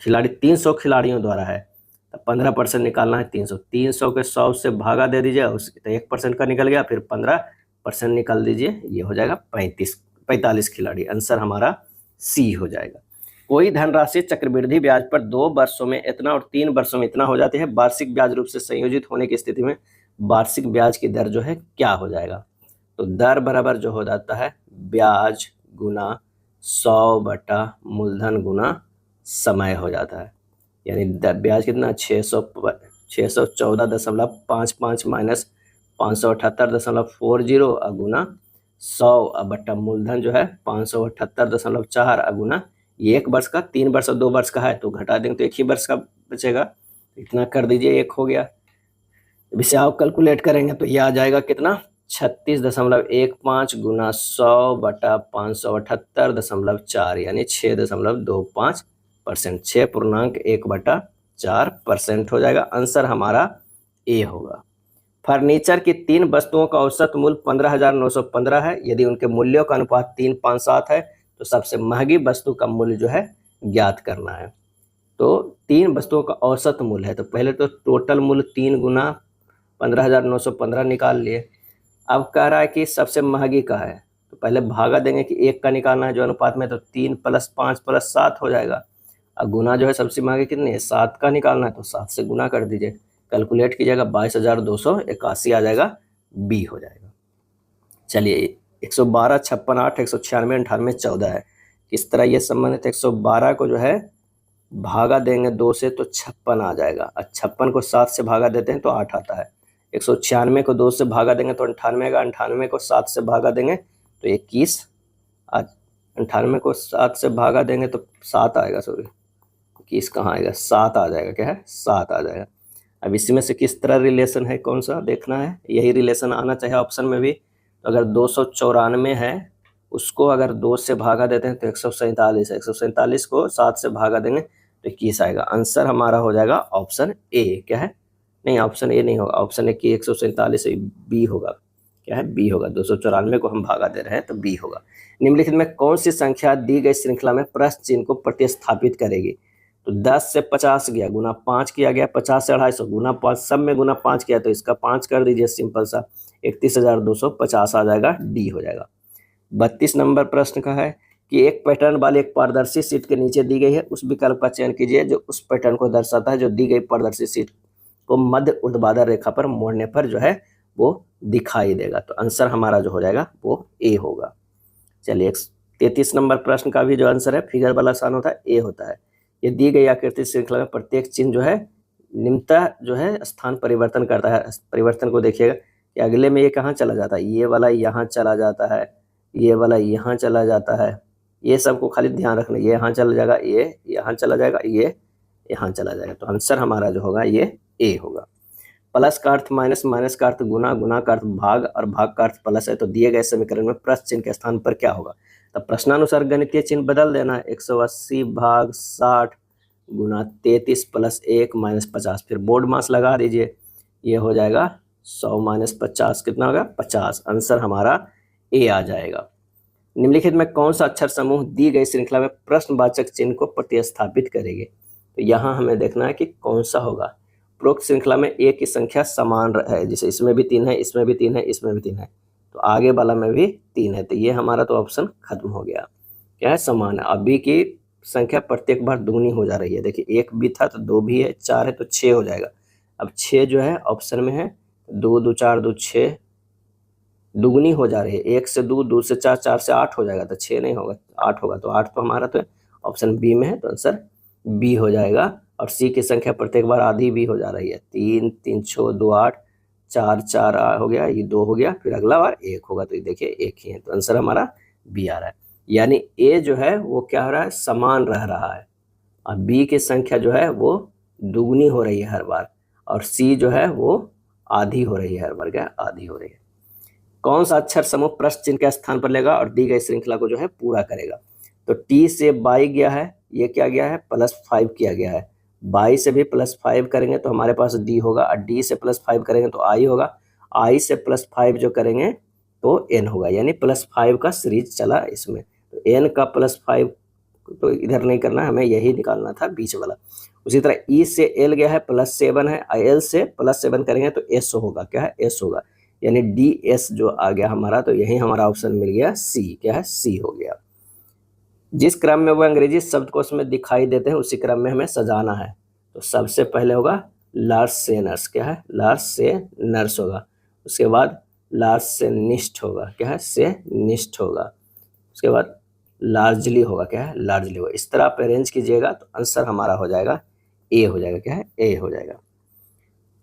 खिलाड़ी 300 खिलाड़ियों द्वारा है, तो 15% निकालना है 300 के 100 से भागा दे दीजिए, उसके तो 1% का निकल गया, फिर 15% निकाल दीजिए, ये हो जाएगा 45 खिलाड़ी। आंसर हमारा सी हो जाएगा। कोई धनराशि चक्रवृद्धि ब्याज पर 2 वर्षों में इतना और 3 वर्षों में इतना हो जाती है, वार्षिक ब्याज रूप से संयोजित होने की स्थिति में वार्षिक ब्याज की दर जो है क्या हो जाएगा, तो दर बराबर जो हो जाता है ब्याज गुना 100 बटा मूलधन गुना समय हो जाता है, यानी ब्याज कितना 614.55 माइनस 578.40 गुना 100 बट्टा मूलधन जो है 578.4 गुना, ये 1 वर्ष का, 3 वर्ष और 2 वर्ष का है तो घटा देंगे तो 1 ही वर्ष का बचेगा, इतना कर दीजिए 1 हो गया। अब इसे आप कैलकुलेट करेंगे तो ये आ जाएगा कितना 36.15 गुना 100 बटा 578.4 यानी 6.25%, 6.1/4% हो जाएगा। आंसर हमारा ए होगा। फर्नीचर की 3 वस्तुओं का औसत मूल्य 15,915 है। यदि उनके मूल्यों का अनुपात 3:5 है तो सबसे महंगी वस्तु का मूल्य जो है ज्ञात करना है। तो 3 वस्तुओं का औसत मूल्य है, तो पहले तो टोटल मूल्य 3 गुना 15,915 निकाल लिए। अब कह रहा है कि सबसे महंगी का है, तो पहले भागा देंगे कि 1 का निकालना है जो अनुपात में, तो 3 + 5 + 7 हो जाएगा। अब गुना जो है सब्सिडी आगे कितनी है 7 का निकालना है, तो 7 से गुना कर दीजिए, कैलकुलेट कीजिएगा 22,281 आ जाएगा, बी हो जाएगा। चलिए 112, 56, 8, 196, 98, 14 है। किस तरह ये संबंधित 112 को जो है भागा देंगे 2 से तो 56 आ जाएगा, और 56 को 7 से भागा देते हैं तो 8 आता है। 196 को 2 से भागा देंगे तो 98 का, 98 को 7 से भागा देंगे तो 21, 98 को 7 से भागा देंगे तो 7 आएगा, सॉरी 21 कहाँ आएगा, 7 आ जाएगा, क्या है 7 आ जाएगा। अब इसमें से किस तरह रिलेशन है, कौन सा देखना है, यही रिलेशन आना चाहिए ऑप्शन में भी। तो अगर 294 है उसको अगर 2 से भागा देते हैं तो 147 है, 147 को 7 से भागा देंगे तो 21 आएगा। आंसर हमारा हो जाएगा ऑप्शन ए, क्या है, नहीं ऑप्शन ए नहीं होगा, ऑप्शन ए की 147 बी होगा, क्या है बी होगा। 294 को हम भागा दे रहे हैं तो बी होगा। निम्नलिखित में कौन सी संख्या दी गई श्रृंखला में प्रश्न चिन्ह को प्रतिस्थापित करेगी। तो 10 से 50 गया, गुना 5 किया गया, 50 से 250 गुना 5, सब में गुना 5 किया तो इसका 5 कर दीजिए, सिंपल सा 31,250 आ जाएगा, डी हो जाएगा। 32 नंबर प्रश्न का है कि एक पैटर्न वाली एक पारदर्शी शीट के नीचे दी गई है, उस विकल्प का चयन कीजिए जो उस पैटर्न को दर्शाता है जो दी गई पारदर्शी शीट को मध्य ऊर्ध्वाधर रेखा पर मोड़ने पर जो है वो दिखाई देगा। तो आंसर हमारा जो हो जाएगा वो ए होगा। चलिए 33 नंबर प्रश्न का भी जो आंसर है फिगर वाला आसान होता है, ए होता है। ये दी गई आकृति श्रृंखला में प्रत्येक चिन्ह जो है निम्नतः जो है स्थान परिवर्तन करता है। परिवर्तन को देखिएगा कि अगले में ये कहाँ चला जाता है, ये वाला यहाँ चला जाता है, ये वाला यहाँ चला जाता है, ये सबको खाली ध्यान रखना, ये यहाँ चला जाएगा, ये यहाँ चला जाएगा, ये यहाँ चला जाएगा। तो आंसर हमारा जो होगा ये ए होगा। प्लस का अर्थ माइनस, माइनस का अर्थ गुना, गुना का अर्थ भाग और भाग का अर्थ प्लस है, तो दिए गए समीकरण में प्रश्न चिन्ह के स्थान पर क्या होगा। तो प्रश्नानुसार गणितीय चिन्ह बदल देना है, 180 भाग 60 गुना 33 प्लस 1 माइनस 50, फिर बोर्ड मास लगा दीजिए, ये हो जाएगा 100 माइनस 50 कितना होगा 50। आंसर हमारा ए आ जाएगा। निम्नलिखित में कौन सा अक्षर समूह दी गई श्रृंखला में प्रश्नवाचक चिन्ह को प्रतिस्थापित करेंगे। तो यहाँ हमें देखना है कि कौन सा होगा। उपरोक्त श्रृंखला में ए की संख्या समान है, जैसे इसमें भी 3 है, इसमें भी 3 है, इसमें भी 3 है, तो आगे वाला में भी 3 है, तो ये हमारा तो ऑप्शन खत्म हो गया, क्या है समान है। अब बी की संख्या प्रत्येक बार दुगनी हो जा रही है, देखिए 1 भी था तो 2 भी है, 4 है तो 6 हो जाएगा। अब 6 जो है ऑप्शन में है, 2 2 4 2 6 दुगनी हो जा रही है, 1 से 2, 2 से 4, 4 से 8 हो जाएगा, तो 6 नहीं होगा 8 होगा, तो 8 तो हमारा तो ऑप्शन बी में है, तो आंसर बी हो जाएगा। और सी की संख्या प्रत्येक बार आधी भी हो जा रही है, 3 3 6 2 8 4 4 हो गया, ये 2 हो गया, फिर अगला बार 1 होगा, तो ये देखिए 1 ही है, तो आंसर हमारा बी आ रहा है। यानी ए जो है वो क्या हो रहा है, समान रह रहा है, और बी की संख्या जो है वो दुगनी हो रही है हर बार, और सी जो है वो आधी हो रही है हर बार, क्या आधी हो रही है। कौन सा अक्षर समूह प्रश्न चिन्ह के स्थान पर लेगा और दी गई श्रृंखला को जो है पूरा करेगा। तो टी से बाई गया है, ये क्या गया है +5 किया गया है, बाई से भी +5 करेंगे तो हमारे पास डी होगा, और डी से +5 करेंगे तो आई होगा, आई से +5 जो करेंगे तो एन होगा, यानी +5 का सीरीज चला इसमें। तो एन का +5 तो इधर नहीं करना, हमें यही निकालना था बीच वाला। उसी तरह ई से एल गया है, +7 है, एल से +7 करेंगे तो एस होगा, क्या है एस होगा, यानी डी एस जो आ गया हमारा, तो यही हमारा ऑप्शन मिल गया सी, क्या है सी हो गया। जिस क्रम में वो अंग्रेजी शब्दकोश में दिखाई देते हैं उसी क्रम में हमें सजाना है। तो सबसे पहले होगा लार्ज से नर्स, क्या है लार्ज से नर्स होगा, उसके बाद लार्ज से निष्ठ होगा, क्या है से निष्ठ होगा, उसके बाद लार्जली होगा, क्या है लार्जली होगा। इस तरह आप अरेंज कीजिएगा तो आंसर हमारा हो जाएगा ए हो जाएगा, क्या है ए हो जाएगा।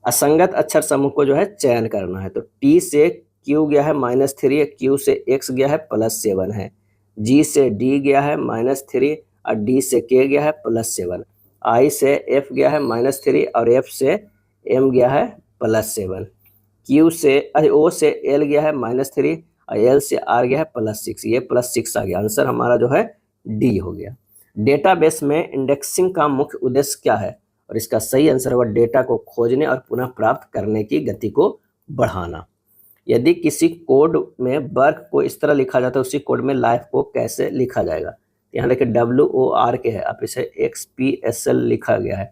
असंगत अक्षर समूह को जो है चयन करना है। तो टी से क्यू गया है -3, क्यू से एक्स गया है +7 है, जी से डी गया है -3 और डी से के गया है +7, आई से एफ गया है -3 और एफ से एम गया है +7, क्यू से ओ से एल गया है -3 और एल से आर गया है +6, ये +6 आ गया। आंसर हमारा जो है डी हो गया। डेटाबेस में इंडेक्सिंग का मुख्य उद्देश्य क्या है, और इसका सही आंसर होगा डेटा को खोजने और पुनः प्राप्त करने की गति को बढ़ाना। यदि किसी कोड में वर्क को इस तरह लिखा जाता है, उसी कोड में लाइफ को कैसे लिखा जाएगा। यहाँ देखिए WORK है, आप इसे XPSL लिखा गया है,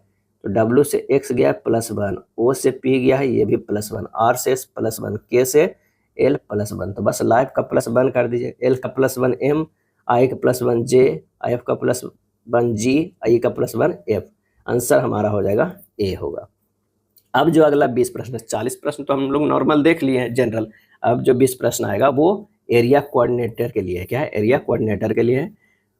तो W से X गया है +1, O से P गया है ये भी +1, R से S +1, K से L +1, तो बस लाइफ का +1 कर दीजिए, L का +1 M, I का +1 J, IF का 1G, ई का +1 F। आंसर हमारा हो जाएगा ए होगा। अब जो अगला 20 प्रश्न, 40 प्रश्न तो हम लोग नॉर्मल देख लिए हैं जनरल। अब जो 20 प्रश्न आएगा वो एरिया कोऑर्डिनेटर के लिए है। क्या है? एरिया कोऑर्डिनेटर के लिए है।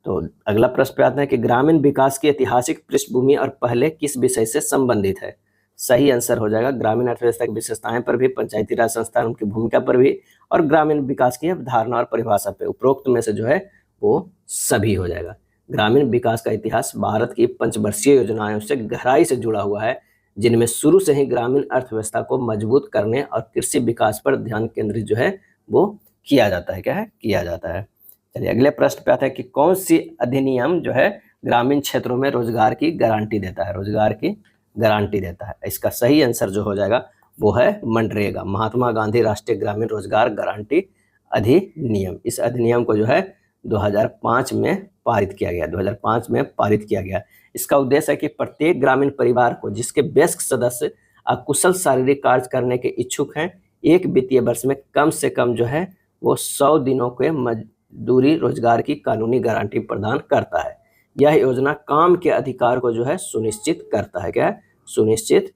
तो अगला प्रश्न पे आता है कि ग्रामीण विकास की ऐतिहासिक पृष्ठभूमि और पहले किस विषय से संबंधित है। सही आंसर हो जाएगा ग्रामीण अर्थव्यवस्था की विशेषताएं पर भी, पंचायती राज संस्थान उनकी भूमिका पर भी, और ग्रामीण विकास की अवधारणा और परिभाषा पे। उपरोक्त में से जो है वो सभी हो जाएगा। ग्रामीण विकास का इतिहास भारत की पंचवर्षीय योजनाओं से गहराई से जुड़ा हुआ है, जिनमें शुरू से ही ग्रामीण अर्थव्यवस्था को मजबूत करने और कृषि विकास पर ध्यान केंद्रित जो है वो किया जाता है। क्या है? किया जाता है। चलिए अगले प्रश्न पे आता है कि कौन सी अधिनियम जो है ग्रामीण क्षेत्रों में रोजगार की गारंटी देता है। रोजगार की गारंटी देता है। इसका सही आंसर जो हो जाएगा वो है मनरेगा, महात्मा गांधी राष्ट्रीय ग्रामीण रोजगार गारंटी अधिनियम। इस अधिनियम को जो है 2005 में पारित किया गया। 2005 में पारित किया गया। इसका उद्देश्य है कि प्रत्येक ग्रामीण परिवार को जिसके वयस्क सदस्य अकुशल शारीरिक कार्य करने के इच्छुक हैं, एक वित्तीय वर्ष में कम से कम जो है वो 100 दिनों के मजदूरी रोजगार की कानूनी गारंटी प्रदान करता है। यह योजना काम के अधिकार को जो है सुनिश्चित करता है। क्या है? सुनिश्चित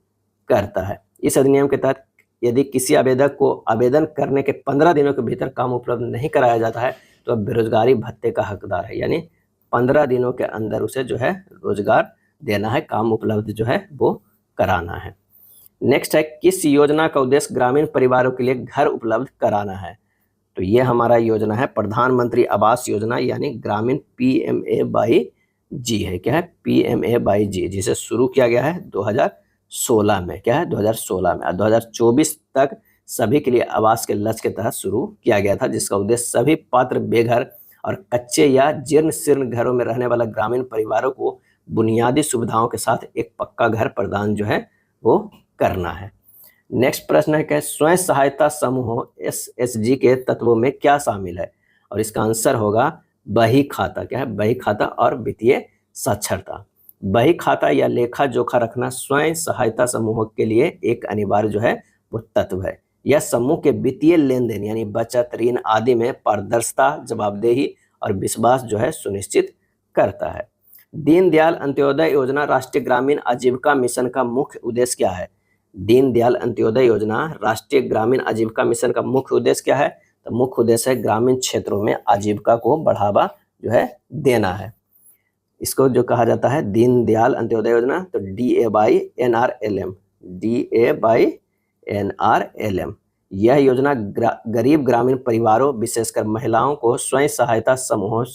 करता है। इस अधिनियम के तहत यदि किसी आवेदक को आवेदन करने के 15 दिनों के भीतर काम उपलब्ध नहीं कराया जाता है तो बेरोजगारी भत्ते का हकदार है। यानी 15 दिनों के अंदर उसे जो है रोजगार देना है, काम उपलब्ध जो है वो कराना है। नेक्स्ट है किस योजना का उद्देश्य ग्रामीण परिवारों के लिए घर उपलब्ध कराना है। तो ये हमारा योजना है प्रधानमंत्री आवास योजना, यानी ग्रामीण PMAY-G है। क्या है? PMAY-G, जिसे शुरू किया गया है 2016 में। क्या है? 2016 में। 2024 तक सभी के लिए आवास के लक्ष्य के तहत शुरू किया गया था, जिसका उद्देश्य सभी पात्र बेघर और कच्चे या जीर्ण शीर्ण घरों में रहने वाला ग्रामीण परिवारों को बुनियादी सुविधाओं के साथ एक पक्का घर प्रदान जो है वो करना है। नेक्स्ट प्रश्न है कि स्वयं सहायता समूहों SHG के तत्वों में क्या शामिल है। और इसका आंसर होगा बही खाता। क्या है? बही खाता और वित्तीय साक्षरता। बही खाता या लेखा जोखा रखना स्वयं सहायता समूहों के लिए एक अनिवार्य जो है वो तत्व है। यह समूह के वित्तीय लेन देन यानी बचत, ऋण आदि में पारदर्शिता, जवाबदेही और विश्वास जो है सुनिश्चित करता है। दीनदयाल अंत्योदय योजना राष्ट्रीय ग्रामीण आजीविका मिशन का मुख्य उद्देश्य क्या है। दीनदयाल अंत्योदय योजना राष्ट्रीय ग्रामीण आजीविका मिशन का मुख्य उद्देश्य क्या है। तो मुख्य उद्देश्य है ग्रामीण क्षेत्रों में आजीविका को बढ़ावा जो है देना है। इसको जो कहा जाता है दीनदयाल अंत्योदय योजना, तो DA/NRLM, DA/NRLM। यह योजना गरीब ग्रामीण परिवारों विशेषकर महिलाओं को स्वयं सहायता समूहों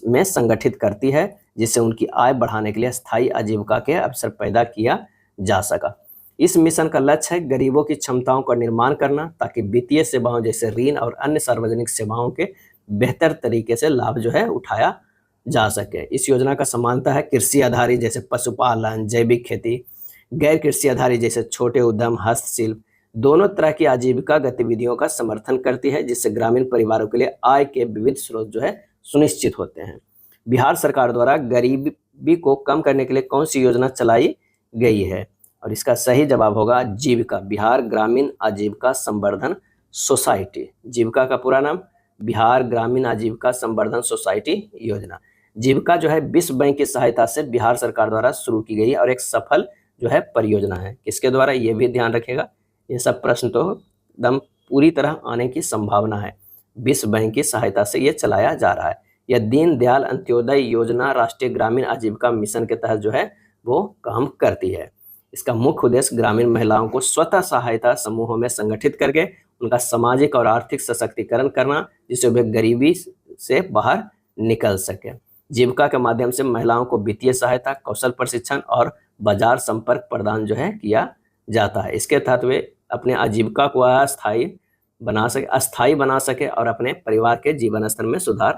में संगठित करती है, जिससे उनकी आय बढ़ाने के लिए स्थायी आजीविका के अवसर पैदा किया जा सका। इस मिशन का लक्ष्य है गरीबों की क्षमताओं का निर्माण करना, ताकि वित्तीय सेवाओं जैसे ऋण और अन्य सार्वजनिक सेवाओं के बेहतर तरीके से लाभ जो है उठाया जा सके। इस योजना का समानता है कृषि आधारित जैसे पशुपालन, जैविक खेती, गैर कृषि आधारित जैसे छोटे उद्यम, हस्तशिल्प, दोनों तरह की आजीविका गतिविधियों का समर्थन करती है, जिससे ग्रामीण परिवारों के लिए आय के विविध स्रोत जो है सुनिश्चित होते हैं। बिहार सरकार द्वारा गरीबी को कम करने के लिए कौन सी योजना चलाई गई है। और इसका सही जवाब होगा जीविका, बिहार ग्रामीण आजीविका संवर्धन सोसाइटी। जीविका का पूरा नाम बिहार ग्रामीण आजीविका संवर्धन सोसाइटी योजना। जीविका जो है विश्व बैंक की सहायता से बिहार सरकार द्वारा शुरू की गई और एक सफल जो है परियोजना है। किसके द्वारा, ये भी ध्यान रखिएगा। ये सब प्रश्न तो एकदम पूरी तरह आने की संभावना है। विश्व बैंक की सहायता से ये चलाया जा रहा है। यह दीनदयाल अंत्योदय योजना राष्ट्रीय ग्रामीण आजीविका मिशन के तहत जो है वो काम करती है। इसका मुख्य उद्देश्य ग्रामीण महिलाओं को स्वतः सहायता समूहों में संगठित करके उनका सामाजिक और आर्थिक सशक्तिकरण करना, जिससे वे गरीबी से बाहर निकल सके। जीविका के माध्यम से महिलाओं को वित्तीय सहायता, कौशल प्रशिक्षण और बाजार संपर्क प्रदान जो है किया जाता है। इसके तहत वे अपने आजीविका को अस्थायी बना सके और अपने परिवार के जीवन स्तर में सुधार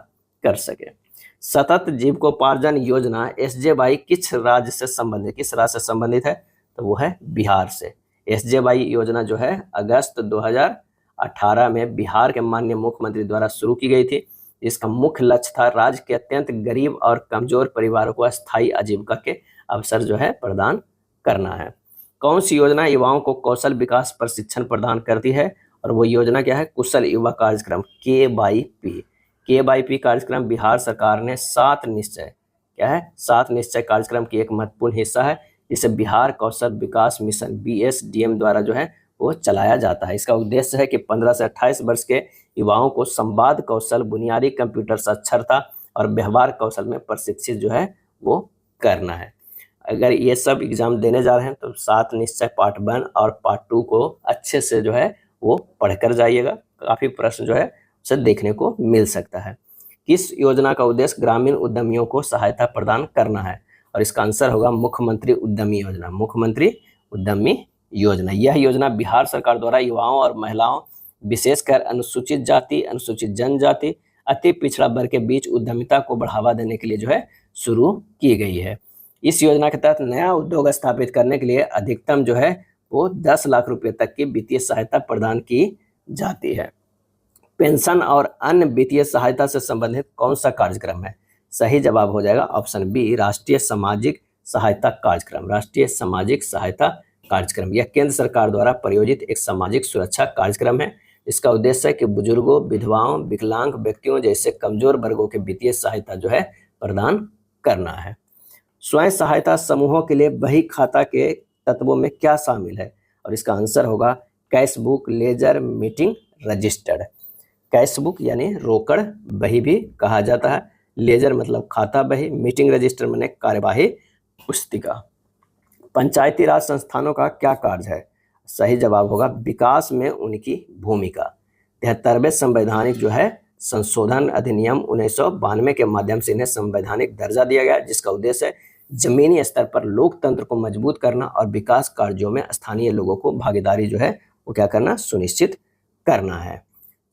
कर सके। सतत जीविकोपार्जन योजना SJY किस राज्य से संबंधित है, तो वो है बिहार से। SJY योजना जो है अगस्त 2018 में बिहार के माननीय मुख्यमंत्री द्वारा शुरू की गई थी। इसका मुख्य लक्ष्य था राज्य के अत्यंत गरीब और कमजोर परिवारों को अस्थायी आजीविका के अवसर जो है प्रदान करना है। कौन सी योजना युवाओं को कौशल विकास प्रशिक्षण प्रदान करती है, और वो योजना क्या है, कुशल युवा कार्यक्रम KYP कार्यक्रम बिहार सरकार ने 7 निश्चय क्या है, 7 निश्चय कार्यक्रम की एक महत्वपूर्ण हिस्सा है, जिसे बिहार कौशल विकास मिशन BSDM द्वारा जो है वो चलाया जाता है। इसका उद्देश्य है कि 15 से 28 वर्ष के युवाओं को संवाद कौशल, बुनियादी कंप्यूटर साक्षरता और व्यवहार कौशल में प्रशिक्षित जो है वो करना है। अगर ये सब एग्जाम देने जा रहे हैं तो 7 निश्चय पार्ट 1 और पार्ट 2 को अच्छे से जो है वो पढ़कर जाइएगा। काफ़ी प्रश्न जो है उसे देखने को मिल सकता है। किस योजना का उद्देश्य ग्रामीण उद्यमियों को सहायता प्रदान करना है? और इसका आंसर होगा मुख्यमंत्री उद्यमी योजना। मुख्यमंत्री उद्यमी योजना, यह योजना बिहार सरकार द्वारा युवाओं और महिलाओं, विशेषकर अनुसूचित जाति, अनुसूचित जनजाति, अति पिछड़ा वर्ग के बीच उद्यमिता को बढ़ावा देने के लिए जो है शुरू की गई है। इस योजना के तहत नया उद्योग स्थापित करने के लिए अधिकतम जो है वो 10 लाख रुपए तक की वित्तीय सहायता प्रदान की जाती है। पेंशन और अन्य वित्तीय सहायता से संबंधित कौन सा कार्यक्रम है? सही जवाब हो जाएगा ऑप्शन बी, राष्ट्रीय सामाजिक सहायता कार्यक्रम। राष्ट्रीय सामाजिक सहायता कार्यक्रम यह केंद्र सरकार द्वारा प्रायोजित एक सामाजिक सुरक्षा कार्यक्रम है। इसका उद्देश्य है कि बुजुर्गों, विधवाओं, विकलांग व्यक्तियों जैसे कमजोर वर्गों के वित्तीय सहायता जो है प्रदान करना है। स्वयं सहायता समूहों के लिए बही खाता के तत्वों में क्या शामिल है? और इसका आंसर होगा cash book, ledger, meeting registered. Cash book यानी रोकड़ बही भी कहा जाता है, लेजर मतलब खाता बही, मीटिंग रजिस्टर माने कार्यवाही पुस्तिका। पंचायती राज संस्थानों का क्या कार्य है? सही जवाब होगा विकास में उनकी भूमिका। 73वें संवैधानिक जो है संशोधन अधिनियम 1992 के माध्यम से इन्हें संवैधानिक दर्जा दिया गया, जिसका उद्देश्य है जमीनी स्तर पर लोकतंत्र को मजबूत करना और विकास कार्यों में स्थानीय लोगों को भागीदारी जो है वो क्या करना, सुनिश्चित करना है।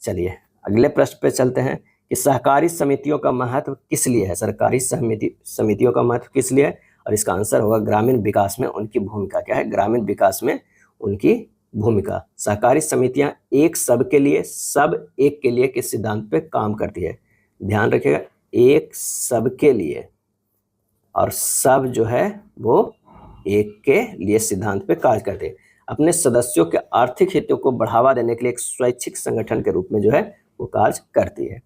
चलिए अगले प्रश्न पे चलते हैं कि सहकारी समितियों का महत्व किस लिए है? सरकारी समितियों का महत्व किस लिए है? और इसका आंसर होगा ग्रामीण विकास में उनकी भूमिका। क्या है? ग्रामीण विकास में उनकी भूमिका। सहकारी समितियां एक सबके लिए, सब एक के लिए के सिद्धांत पे काम करती है। ध्यान रखिएगा, एक सबके लिए और सब जो है वो एक के लिए सिद्धांत पे कार्य करते हैं। अपने सदस्यों के आर्थिक हितों को बढ़ावा देने के लिए एक स्वैच्छिक संगठन के रूप में जो है वो कार्य करती है।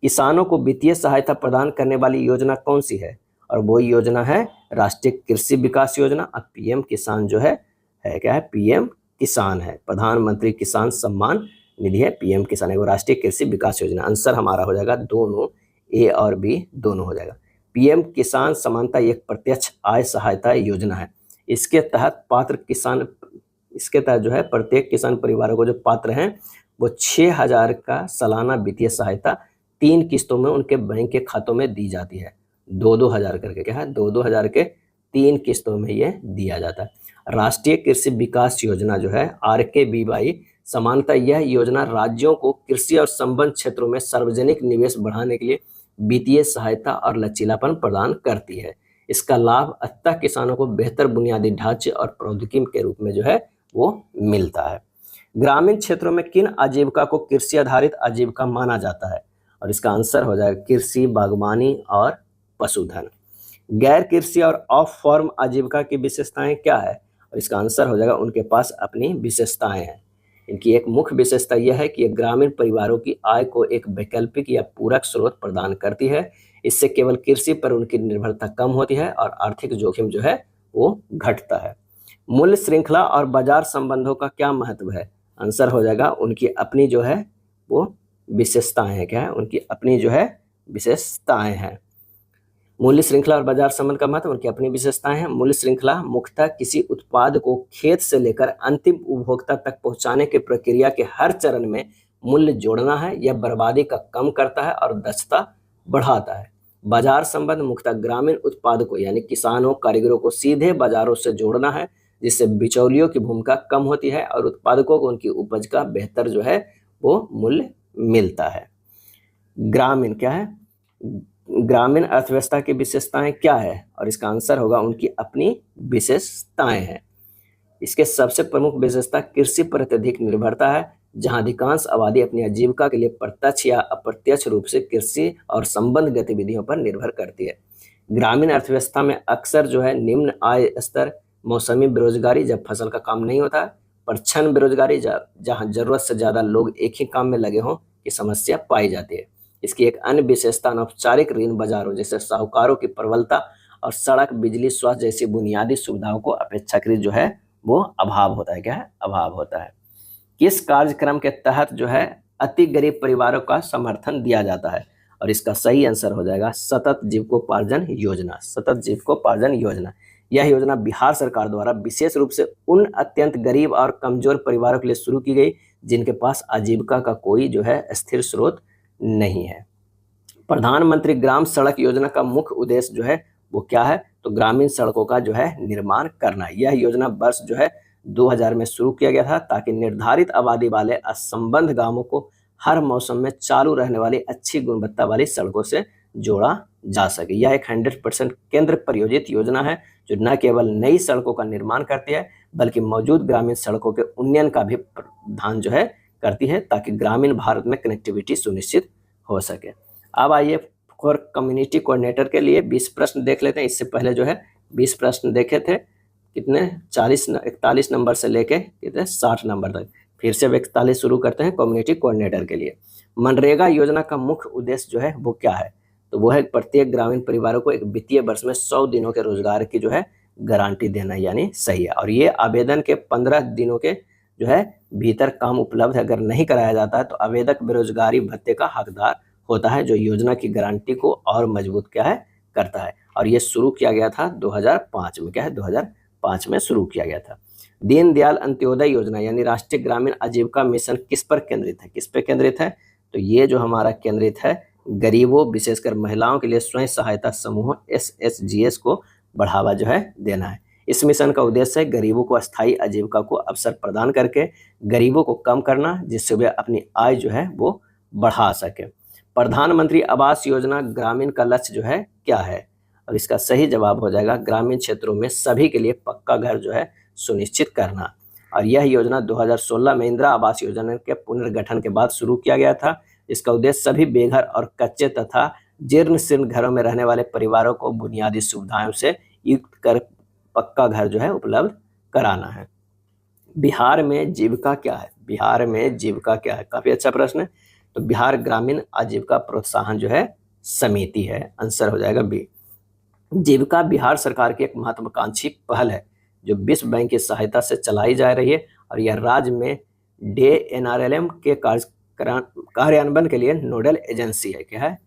किसानों को वित्तीय सहायता प्रदान करने वाली योजना कौन सी है? और वो योजना है राष्ट्रीय कृषि विकास योजना। अब PM किसान जो है क्या है? PM किसान है। प्रधानमंत्री किसान सम्मान निधि है, PM किसान है, वो राष्ट्रीय कृषि विकास योजना। आंसर हमारा हो जाएगा दोनों, A और B दोनों हो जाएगा। PM किसान समानता एक प्रत्यक्ष आय सहायता योजना है। इसके तहत जो है प्रत्येक किसान परिवारों को जो पात्र हैं वो 6,000 का सालाना वित्तीय सहायता 3 किस्तों में उनके बैंक के खातों में दी जाती है। 2-2 हज़ार करके, क्या है? 2-2 हज़ार के 3 किस्तों में ये दिया जाता है। राष्ट्रीय कृषि विकास योजना जो है RKVY समानता यह योजना राज्यों को कृषि और संबद्ध क्षेत्रों में सार्वजनिक निवेश बढ़ाने के लिए वित्तीय सहायता और लचीलापन प्रदान करती है। इसका लाभ अंततः किसानों को बेहतर बुनियादी ढांचे और प्रौद्योगिकी के रूप में जो है वो मिलता है। ग्रामीण क्षेत्रों में किन आजीविका को कृषि आधारित आजीविका माना जाता है? और इसका आंसर हो जाएगा कृषि, बागवानी और पशुधन। गैर कृषि और ऑफ फॉर्म आजीविका की विशेषताएं क्या है? और इसका आंसर हो जाएगा उनके पास अपनी विशेषताएं हैं। इनकी एक मुख्य विशेषता यह है कि ये ग्रामीण परिवारों की आय को एक वैकल्पिक या पूरक स्रोत प्रदान करती है। इससे केवल कृषि पर उनकी निर्भरता कम होती है और आर्थिक जोखिम जो है वो घटता है। मूल्य श्रृंखला और बाजार संबंधों का क्या महत्व है? आंसर हो जाएगा उनकी अपनी जो है वो विशेषताएं हैं। क्या है? उनकी अपनी जो है विशेषताएं हैं। मूल्य श्रृंखला और बाजार संबंध का महत्व, उनकी अपनी विशेषताएं हैं। मूल्य श्रृंखला मुख्यतः किसी उत्पाद को खेत से लेकर अंतिम उपभोक्ता तक पहुंचाने की प्रक्रिया के हर चरण में मूल्य जोड़ना है। यह बर्बादी का कम करता है और दक्षता बढ़ाता है। बाजार संबंध मुख्यतः ग्रामीण उत्पादकों यानी किसानों, कारीगरों को सीधे बाजारों से जोड़ना है, जिससे बिचौलियों की भूमिका कम होती है और उत्पादकों को उनकी उपज का बेहतर जो है वो मूल्य मिलता है। ग्रामीण क्या है? ग्रामीण अर्थव्यवस्था की विशेषताएं क्या है? और इसका आंसर होगा उनकी अपनी विशेषताएं हैं। इसके सबसे प्रमुख विशेषता कृषि पर अत्यधिक निर्भरता है, जहां अधिकांश आबादी अपनी आजीविका के लिए प्रत्यक्ष या अप्रत्यक्ष रूप से कृषि और संबद्ध गतिविधियों पर निर्भर करती है। ग्रामीण अर्थव्यवस्था में अक्सर जो है निम्न आय स्तर, मौसमी बेरोजगारी जब फसल का काम नहीं होता, प्रच्छन्न बेरोजगारी जहां जरूरत से ज्यादा लोग एक ही काम में लगे हों की समस्या पाई जाती है। इसकी एक अन्य विशेषता अनौपचारिक ऋण बाजारों जैसे साहूकारों की प्रबलता और सड़क, बिजली, स्वास्थ्य जैसी बुनियादी सुविधाओं को अपेक्षाकृत जो है वो अभाव होता है। क्या है? अभाव होता है। किस कार्यक्रम के तहत जो है अति गरीब परिवारों का समर्थन दिया जाता है? और इसका सही आंसर हो जाएगा सतत जीविकोपार्जन योजना। सतत जीविकोपार्जन योजना, यह योजना बिहार सरकार द्वारा विशेष रूप से उन अत्यंत गरीब और कमजोर परिवारों के लिए शुरू की गई जिनके पास आजीविका का कोई जो है स्थिर स्रोत नहीं है। प्रधानमंत्री ग्राम सड़क योजना का मुख्य उद्देश्य जो है वो क्या है? तो ग्रामीण सड़कों का जो है निर्माण करना। यह योजना वर्ष जो है 2000 में शुरू किया गया था ताकि निर्धारित आबादी वाले असंबद्ध गांवों को हर मौसम में चालू रहने वाली अच्छी गुणवत्ता वाली सड़कों से जोड़ा जा सके। यह एक 100% केंद्र प्रायोजित योजना है जो न केवल नई सड़कों का निर्माण करती है बल्कि मौजूद ग्रामीण सड़कों के उन्नयन का भी प्रावधान जो है करती है ताकि ग्रामीण भारत में कनेक्टिविटी सुनिश्चित हो सके। अब आइए फॉर कम्युनिटी कोऑर्डिनेटर के लिए 20 प्रश्न देख लेते हैं। इससे पहले जो है 20 प्रश्न देखे थे, कितने 41 नंबर से लेके कितने 60 नंबर तक। फिर से 41 शुरू करते हैं कम्युनिटी कोऑर्डिनेटर के लिए। मनरेगा योजना का मुख्य उद्देश्य जो है वो क्या है? तो वो है प्रत्येक ग्रामीण परिवारों को एक वित्तीय वर्ष में 100 दिनों के रोजगार की जो है गारंटी देना, यानी सही है। और ये आवेदन के 15 दिनों के जो है भीतर काम उपलब्ध अगर नहीं कराया जाता है तो आवेदक बेरोजगारी भत्ते का हकदार होता है, जो योजना की गारंटी को और मजबूत क्या है करता है। और ये शुरू किया गया था 2005 में। क्या है? 2005 में शुरू किया गया था। दीनदयाल अंत्योदय योजना यानी राष्ट्रीय ग्रामीण आजीविका मिशन किस पर केंद्रित है? किस पे केंद्रित है? तो ये जो हमारा केंद्रित है गरीबों विशेषकर महिलाओं के लिए स्वयं सहायता समूह SHGs को बढ़ावा जो है देना है। इस मिशन का उद्देश्य है गरीबों को अस्थायी आजीविका को अवसर प्रदान करके गरीबों को कम करना, जिससे वे अपनी आय जो है वो बढ़ा सके। प्रधानमंत्री आवास योजना ग्रामीण का लक्ष्य जो है क्या है? और इसका सही जवाब हो जाएगा ग्रामीण क्षेत्रों में सभी के लिए पक्का घर जो है सुनिश्चित करना। और यह योजना 2016 में इंदिरा आवास योजना के पुनर्गठन के बाद शुरू किया गया था। इसका उद्देश्य सभी बेघर और कच्चे तथा जीर्ण शीर्ण घरों में रहने वाले परिवारों को बुनियादी सुविधाओं से युक्त कर पक्का घर जो है उपलब्ध कराना है। बिहार में जीविका क्या है? बिहार में जीविका क्या है? काफी अच्छा प्रश्न है। तो बिहार ग्रामीण आजीविका प्रोत्साहन जो है समिति है। आंसर हो जाएगा बी। जीविका बिहार सरकार की एक महत्वाकांक्षी पहल है जो विश्व बैंक की सहायता से चलाई जा रही है और यह राज्य में DNRLM के कार्यान्वयन के लिए नोडल एजेंसी है। क्या है?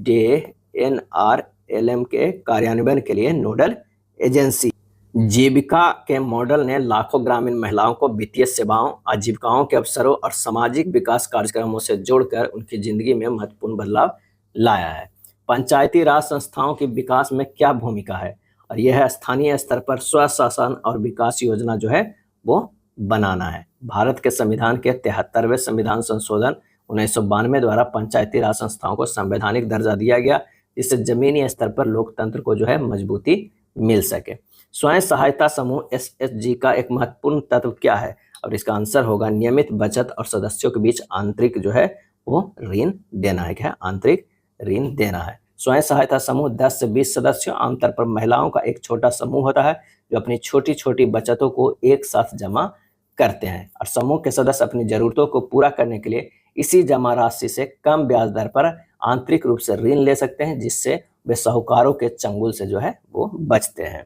DNRLM के कार्यान्वयन के लिए नोडल एजेंसी। जीविका के मॉडल ने लाखों ग्रामीण महिलाओं को वित्तीय सेवाओं, आजीविकाओं के अवसरों और सामाजिक विकास कार्यक्रमों से जोड़कर उनकी जिंदगी में महत्वपूर्ण बदलाव लाया है। पंचायती राज संस्थाओं की विकास में क्या भूमिका है? और यह है स्थानीय स्तर पर स्वशासन और विकास योजना जो है वो बनाना है। भारत के संविधान के 73वें संविधान संशोधन 1992 द्वारा पंचायती राज संस्थाओं को संवैधानिक दर्जा दिया गया, जिससे जमीनी स्तर पर लोकतंत्र को जो है मजबूती मिल सके। स्वयं सहायता समूह SHG का एक महत्वपूर्ण तत्व क्या है? और इसका आंसर होगा नियमित बचत और सदस्यों के बीच आंतरिक जो है वो ऋण देना है। क्या? आंतरिक ऋण देना है। स्वयं सहायता समूह 10 से 20 सदस्यों, आमतौर पर महिलाओं का एक छोटा समूह होता है जो अपनी छोटी छोटी बचतों को एक साथ जमा करते हैं और समूह के सदस्य अपनी जरूरतों को पूरा करने के लिए इसी जमा राशि से कम ब्याज दर पर आंतरिक रूप से ऋण ले सकते हैं, जिससे वे साहूकारों के चंगुल से जो है वो बचते हैं।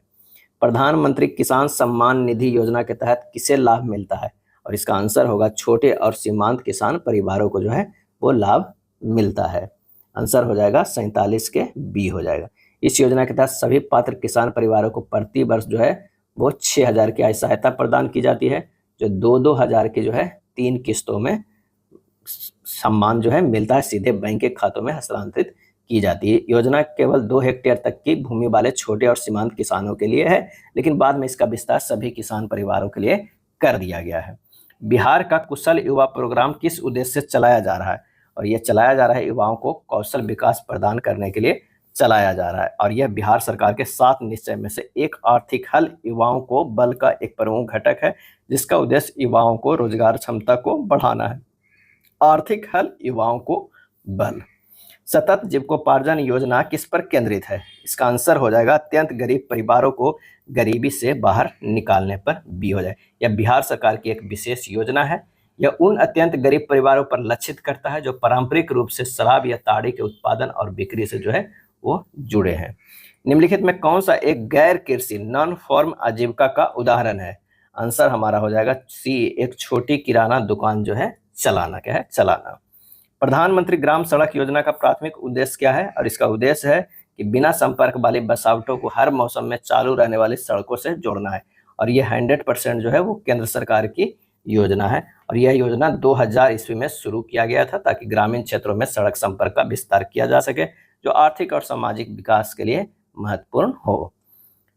प्रधानमंत्री किसान सम्मान निधि योजना के तहत किसे लाभ मिलता है? और इसका आंसर होगा छोटे और सीमांत किसान परिवारों को जो है वो लाभ मिलता है। आंसर हो जाएगा 47 के बी हो जाएगा। इस योजना के तहत सभी पात्र किसान परिवारों को प्रति वर्ष जो है वो 6000 की आय सहायता प्रदान की जाती है, जो 2-2 हजार की जो है 3 किस्तों में सम्मान जो है मिलता है, सीधे बैंक के खातों में हस्तांतरित की जाती है। योजना केवल 2 हेक्टेयर तक की भूमि वाले छोटे और सीमांत किसानों के लिए है, लेकिन बाद में इसका विस्तार सभी किसान परिवारों के लिए कर दिया गया है। बिहार का कुशल युवा प्रोग्राम किस उद्देश्य से चलाया जा रहा है? और यह चलाया जा रहा है युवाओं को कौशल विकास प्रदान करने के लिए चलाया जा रहा है। और यह बिहार सरकार के 7 निश्चय में से एक आर्थिक हल युवाओं को बल का एक प्रमुख घटक है, जिसका उद्देश्य युवाओं को रोजगार क्षमता को बढ़ाना है। आर्थिक हल युवाओं को बल। सतत जीविकोपार्जन योजना किस पर केंद्रित है? इसका आंसर हो जाएगा अत्यंत गरीब परिवारों को गरीबी से बाहर निकालने पर बी हो जाए। यह बिहार सरकार की एक विशेष योजना है। यह उन अत्यंत गरीब परिवारों पर लक्षित करता है जो पारंपरिक रूप से शराब या ताड़ी के उत्पादन और बिक्री से जो है वो जुड़े हैं। निम्नलिखित में कौन सा एक गैर कृषि नॉन फॉर्म आजीविका का उदाहरण है? आंसर हमारा हो जाएगा सी, एक छोटी किराना दुकान जो है चलाना। क्या है? चलाना। प्रधानमंत्री ग्राम सड़क योजना का प्राथमिक उद्देश्य क्या है? और इसका उद्देश्य है कि बिना संपर्क वाली बसावटों को हर मौसम में चालू रहने वाली सड़कों से जोड़ना है। और ये 100% जो है वो केंद्र सरकार की योजना है। और यह योजना 2000 ईस्वी में शुरू किया गया था ताकि ग्रामीण क्षेत्रों में सड़क संपर्क का विस्तार किया जा सके, जो आर्थिक और सामाजिक विकास के लिए महत्वपूर्ण हो।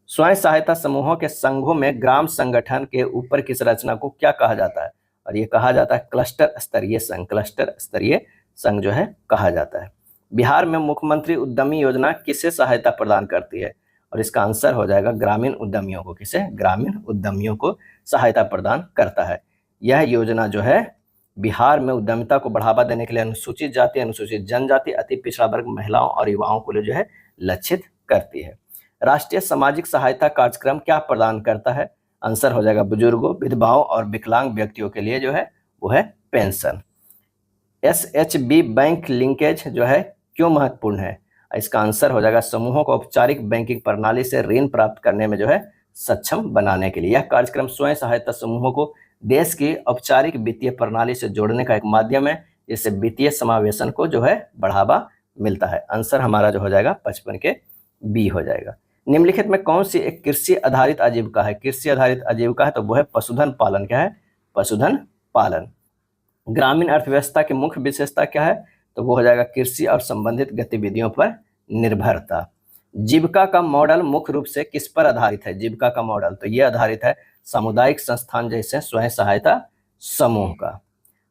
स्वयं सहायता समूहों के संघों में ग्राम संगठन के ऊपर की संरचना को क्या कहा जाता है? और ये कहा जाता है क्लस्टर स्तरीय संघ। क्लस्टर स्तरीय संघ जो है कहा जाता है। बिहार में मुख्यमंत्री उद्यमी योजना किसे सहायता प्रदान करती है? और इसका आंसर हो जाएगा ग्रामीण उद्यमियों को। किसे? ग्रामीण उद्यमियों को सहायता प्रदान करता है। यह योजना जो है बिहार में उद्यमिता को बढ़ावा देने के लिए अनुसूचित जाति, अनुसूचित जनजाति, अति पिछड़ा वर्ग, महिलाओं और युवाओं को जो है लक्षित करती है। राष्ट्रीय सामाजिक सहायता कार्यक्रम क्या प्रदान करता है? आंसर हो जाएगा बुजुर्गों, विधवाओं और विकलांग व्यक्तियों के लिए जो है वो है पेंशन। SHB बैंक लिंकेज जो है क्यों महत्वपूर्ण है? इसका आंसर हो जाएगा समूहों को औपचारिक बैंकिंग प्रणाली से ऋण प्राप्त करने में जो है सक्षम बनाने के लिए। यह कार्यक्रम स्वयं सहायता समूहों को देश की औपचारिक वित्तीय प्रणाली से जोड़ने का एक माध्यम है, जिससे वित्तीय समावेशन को जो है बढ़ावा मिलता है। आंसर हमारा जो हो जाएगा 55 के बी हो जाएगा। निम्नलिखित में कौन सी एक कृषि आधारित आजीविका है? कृषि आधारित आजीविका है तो वो है पशुधन पालन। क्या है? पशुधन पालन। ग्रामीण अर्थव्यवस्था की मुख्य विशेषता क्या है? तो वो हो जाएगा कृषि और संबंधित गतिविधियों पर निर्भरता। जीविका का मॉडल मुख्य रूप से किस पर आधारित है? जीविका का मॉडल तो ये आधारित है सामुदायिक संस्थान जैसे स्वयं सहायता समूह का।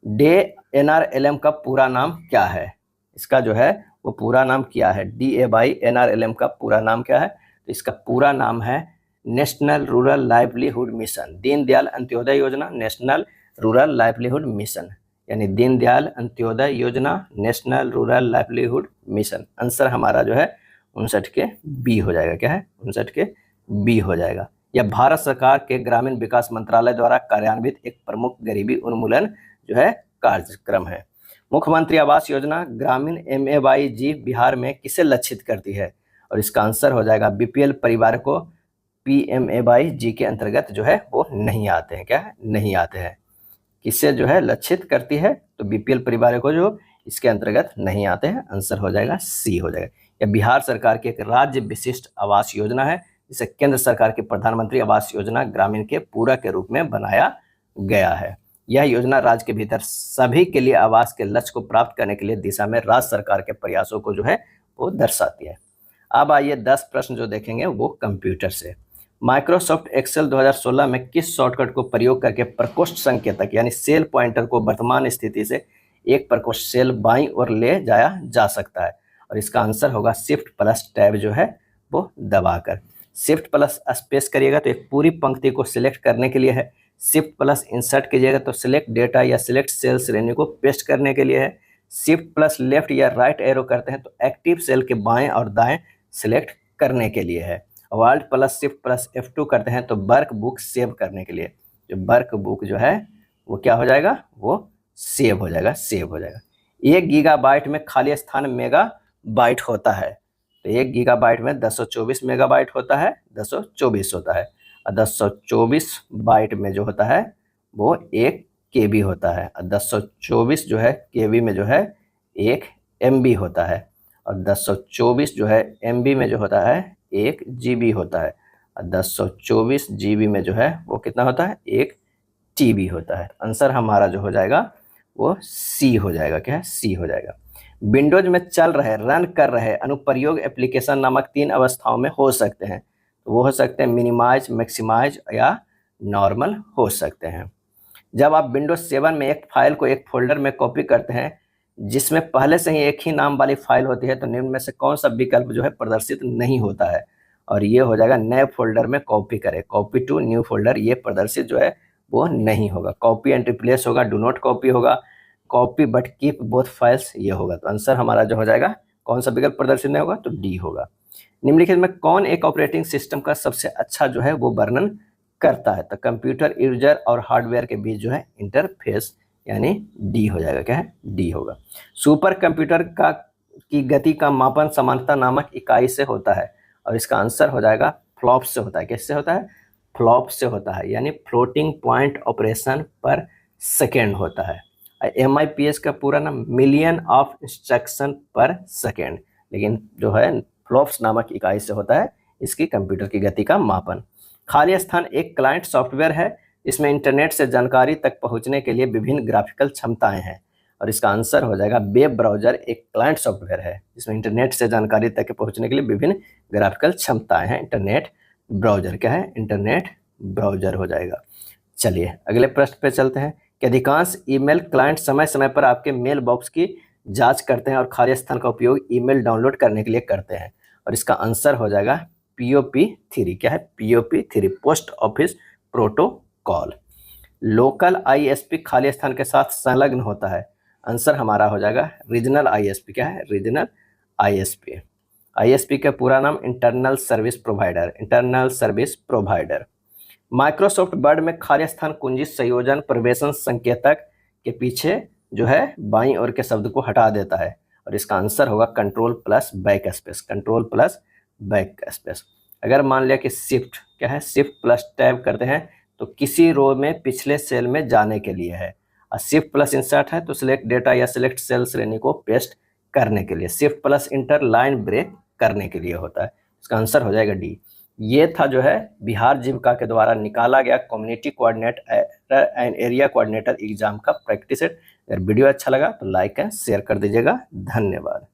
DANRLM का पूरा नाम क्या है? इसका जो है वो पूरा नाम क्या है? DANRLM का पूरा नाम क्या है? तो इसका पूरा नाम है national rural livelihood mission. Deendayal Antyodaya योजना, नेशनल रूरल लाइवलीहुड मिशन, यानी दीनदयाल अंत्योदय योजना, national rural livelihood mission. Answer हमारा जो है 59 के बी हो जाएगा। क्या है? 59 के बी हो जाएगा। यह भारत सरकार के ग्रामीण विकास मंत्रालय द्वारा कार्यान्वित एक प्रमुख गरीबी उन्मूलन जो है कार्यक्रम है। मुख्यमंत्री आवास योजना ग्रामीण MAYG बिहार में किसे लक्षित करती है? और इसका आंसर हो जाएगा BPL परिवार को PMAYG के अंतर्गत जो है वो नहीं आते हैं। क्या है? नहीं आते हैं। किससे जो है लक्षित करती है? तो BPL परिवारों को जो इसके अंतर्गत नहीं आते हैं। आंसर हो जाएगा सी हो जाएगा। यह बिहार सरकार की एक राज्य विशिष्ट आवास योजना है, जिसे केंद्र सरकार की प्रधानमंत्री आवास योजना ग्रामीण के पूरक के रूप में बनाया गया है। यह योजना राज्य के भीतर सभी के लिए आवास के लक्ष्य को प्राप्त करने के लिए दिशा में राज्य सरकार के प्रयासों को जो है वो दर्शाती है। अब आइए 10 प्रश्न जो देखेंगे वो कंप्यूटर से। माइक्रोसॉफ्ट एक्सेल 2016 में किस शॉर्टकट को प्रयोग करके प्रकोष्ठ संकेतक यानी सेल पॉइंटर को वर्तमान स्थिति से एक प्रकोष्ठ सेल बाईं ओर ले जाया जा सकता है? और इसका आंसर होगा शिफ्ट प्लस टैब जो है वो दबाकर। शिफ्ट प्लस स्पेस करिएगा तो एक पूरी पंक्ति को सिलेक्ट करने के लिए है। शिफ्ट प्लस इंसर्ट कीजिएगा तो सिलेक्ट डेटा या सिलेक्ट सेल श्रेणी को पेस्ट करने के लिए है। शिफ्ट प्लस लेफ्ट या राइट एरो करते हैं तो एक्टिव सेल के बाएं और दाएं सिलेक्ट करने के लिए है। Alt plus shift plus F2 करते हैं तो वर्क बुक सेव करने के लिए। जो वर्क बुक जो है वो क्या हो जाएगा? वो सेव हो जाएगा। सेव हो जाएगा। 1 गीगाबाइट में खाली स्थान मेगाबाइट होता है, तो 1 गीगाबाइट में 224 मेगाबाइट होता है, 224 होता है। और 224 बाइट में जो होता है वो 1 KB होता है। और 224 जो है KB में जो है 1 MB होता है। और 224 जो है MB में जो होता है 1 GB होता है। और 224 GB में जो है वो कितना होता है? 1 TB होता है। आंसर हमारा जो हो जाएगा वो सी हो जाएगा। क्या है? सी हो जाएगा। विंडोज में चल रहे रन कर रहे अनुप्रयोग एप्लीकेशन नामक 3 अवस्थाओं में हो सकते हैं। तो वो हो सकते हैं मिनिमाइज, मैक्सिमाइज या नॉर्मल हो सकते हैं। जब आप विंडोज 7 में एक फाइल को एक फोल्डर में कॉपी करते हैं जिसमें पहले से ही एक ही नाम वाली फाइल होती है तो निम्न में से कौन सा विकल्प जो है प्रदर्शित नहीं होता है? और ये हो जाएगा नए फोल्डर में कॉपी करें, कॉपी टू न्यू फोल्डर, ये प्रदर्शित जो है वो नहीं होगा। कॉपी एंड रिप्लेस होगा, डू नॉट कॉपी होगा, copy but keep both files ये होगा। तो आंसर हमारा जो हो जाएगा कौन सा विकल्प प्रदर्शित नहीं होगा? तो डी होगा। निम्नलिखित में कौन एक ऑपरेटिंग सिस्टम का सबसे अच्छा जो है वो वर्णन करता है? तो कंप्यूटर यूजर और हार्डवेयर के बीच जो है इंटरफेस यानी डी हो जाएगा। क्या है? डी होगा। सुपर कंप्यूटर की गति का मापन समानता नामक इकाई से होता है और इसका आंसर हो जाएगा फ्लॉप से होता है। किससे होता है? फ्लॉप से होता है, यानी फ्लोटिंग पॉइंट ऑपरेशन पर सेकेंड होता है। MIPS का पूरा नाम मिलियन ऑफ इंस्ट्रक्शन पर सेकेंड, लेकिन जो है फ्लॉप्स नामक इकाई से होता है इसकी कंप्यूटर की गति का मापन। खाली स्थान एक क्लाइंट सॉफ्टवेयर है, इसमें इंटरनेट से जानकारी तक पहुंचने के लिए विभिन्न ग्राफिकल क्षमताएं हैं और इसका आंसर हो जाएगा वेब ब्राउजर एक क्लाइंट सॉफ्टवेयर है जिसमें इंटरनेट से जानकारी तक पहुंचने के लिए विभिन्न ग्राफिकल क्षमताएं हैं। इंटरनेट ब्राउजर क्या है? इंटरनेट ब्राउजर हो जाएगा। चलिए अगले प्रश्न पे चलते हैं कि अधिकांश ईमेल क्लाइंट समय समय पर आपके मेल बॉक्स की जांच करते हैं और खाली स्थान का उपयोग ईमेल डाउनलोड करने के लिए करते हैं और इसका आंसर हो जाएगा POP3। क्या है? POP3 post office protocol. Local ISP खाली स्थान के साथ संलग्न होता है, आंसर हमारा हो जाएगा रीजनल ISP। क्या है? Regional ISP। ISP का पूरा नाम internal service provider, internal service provider. Microsoft word में खाली स्थान कुंजी संयोजन प्रवेशन संकेतक के पीछे जो है बाईं ओर के शब्द को हटा देता है और इसका आंसर होगा control plus back space, control plus back space. अगर मान लिया कि शिफ्ट क्या है? शिफ्ट प्लस टैब करते हैं तो किसी रो में पिछले सेल में जाने के लिए है, और शिफ्ट प्लस इंसर्ट है तो सिलेक्ट डेटा या सिलेक्ट सेल श्रेणी को पेस्ट करने के लिए। Shift plus enter line break करने के लिए होता है। इसका आंसर हो जाएगा डी। ये था जो है बिहार जीविका के द्वारा निकाला गया community coordinator and area coordinator exam का प्रैक्टिस सेट। अगर वीडियो अच्छा लगा तो लाइक एंड शेयर कर दीजिएगा। धन्यवाद।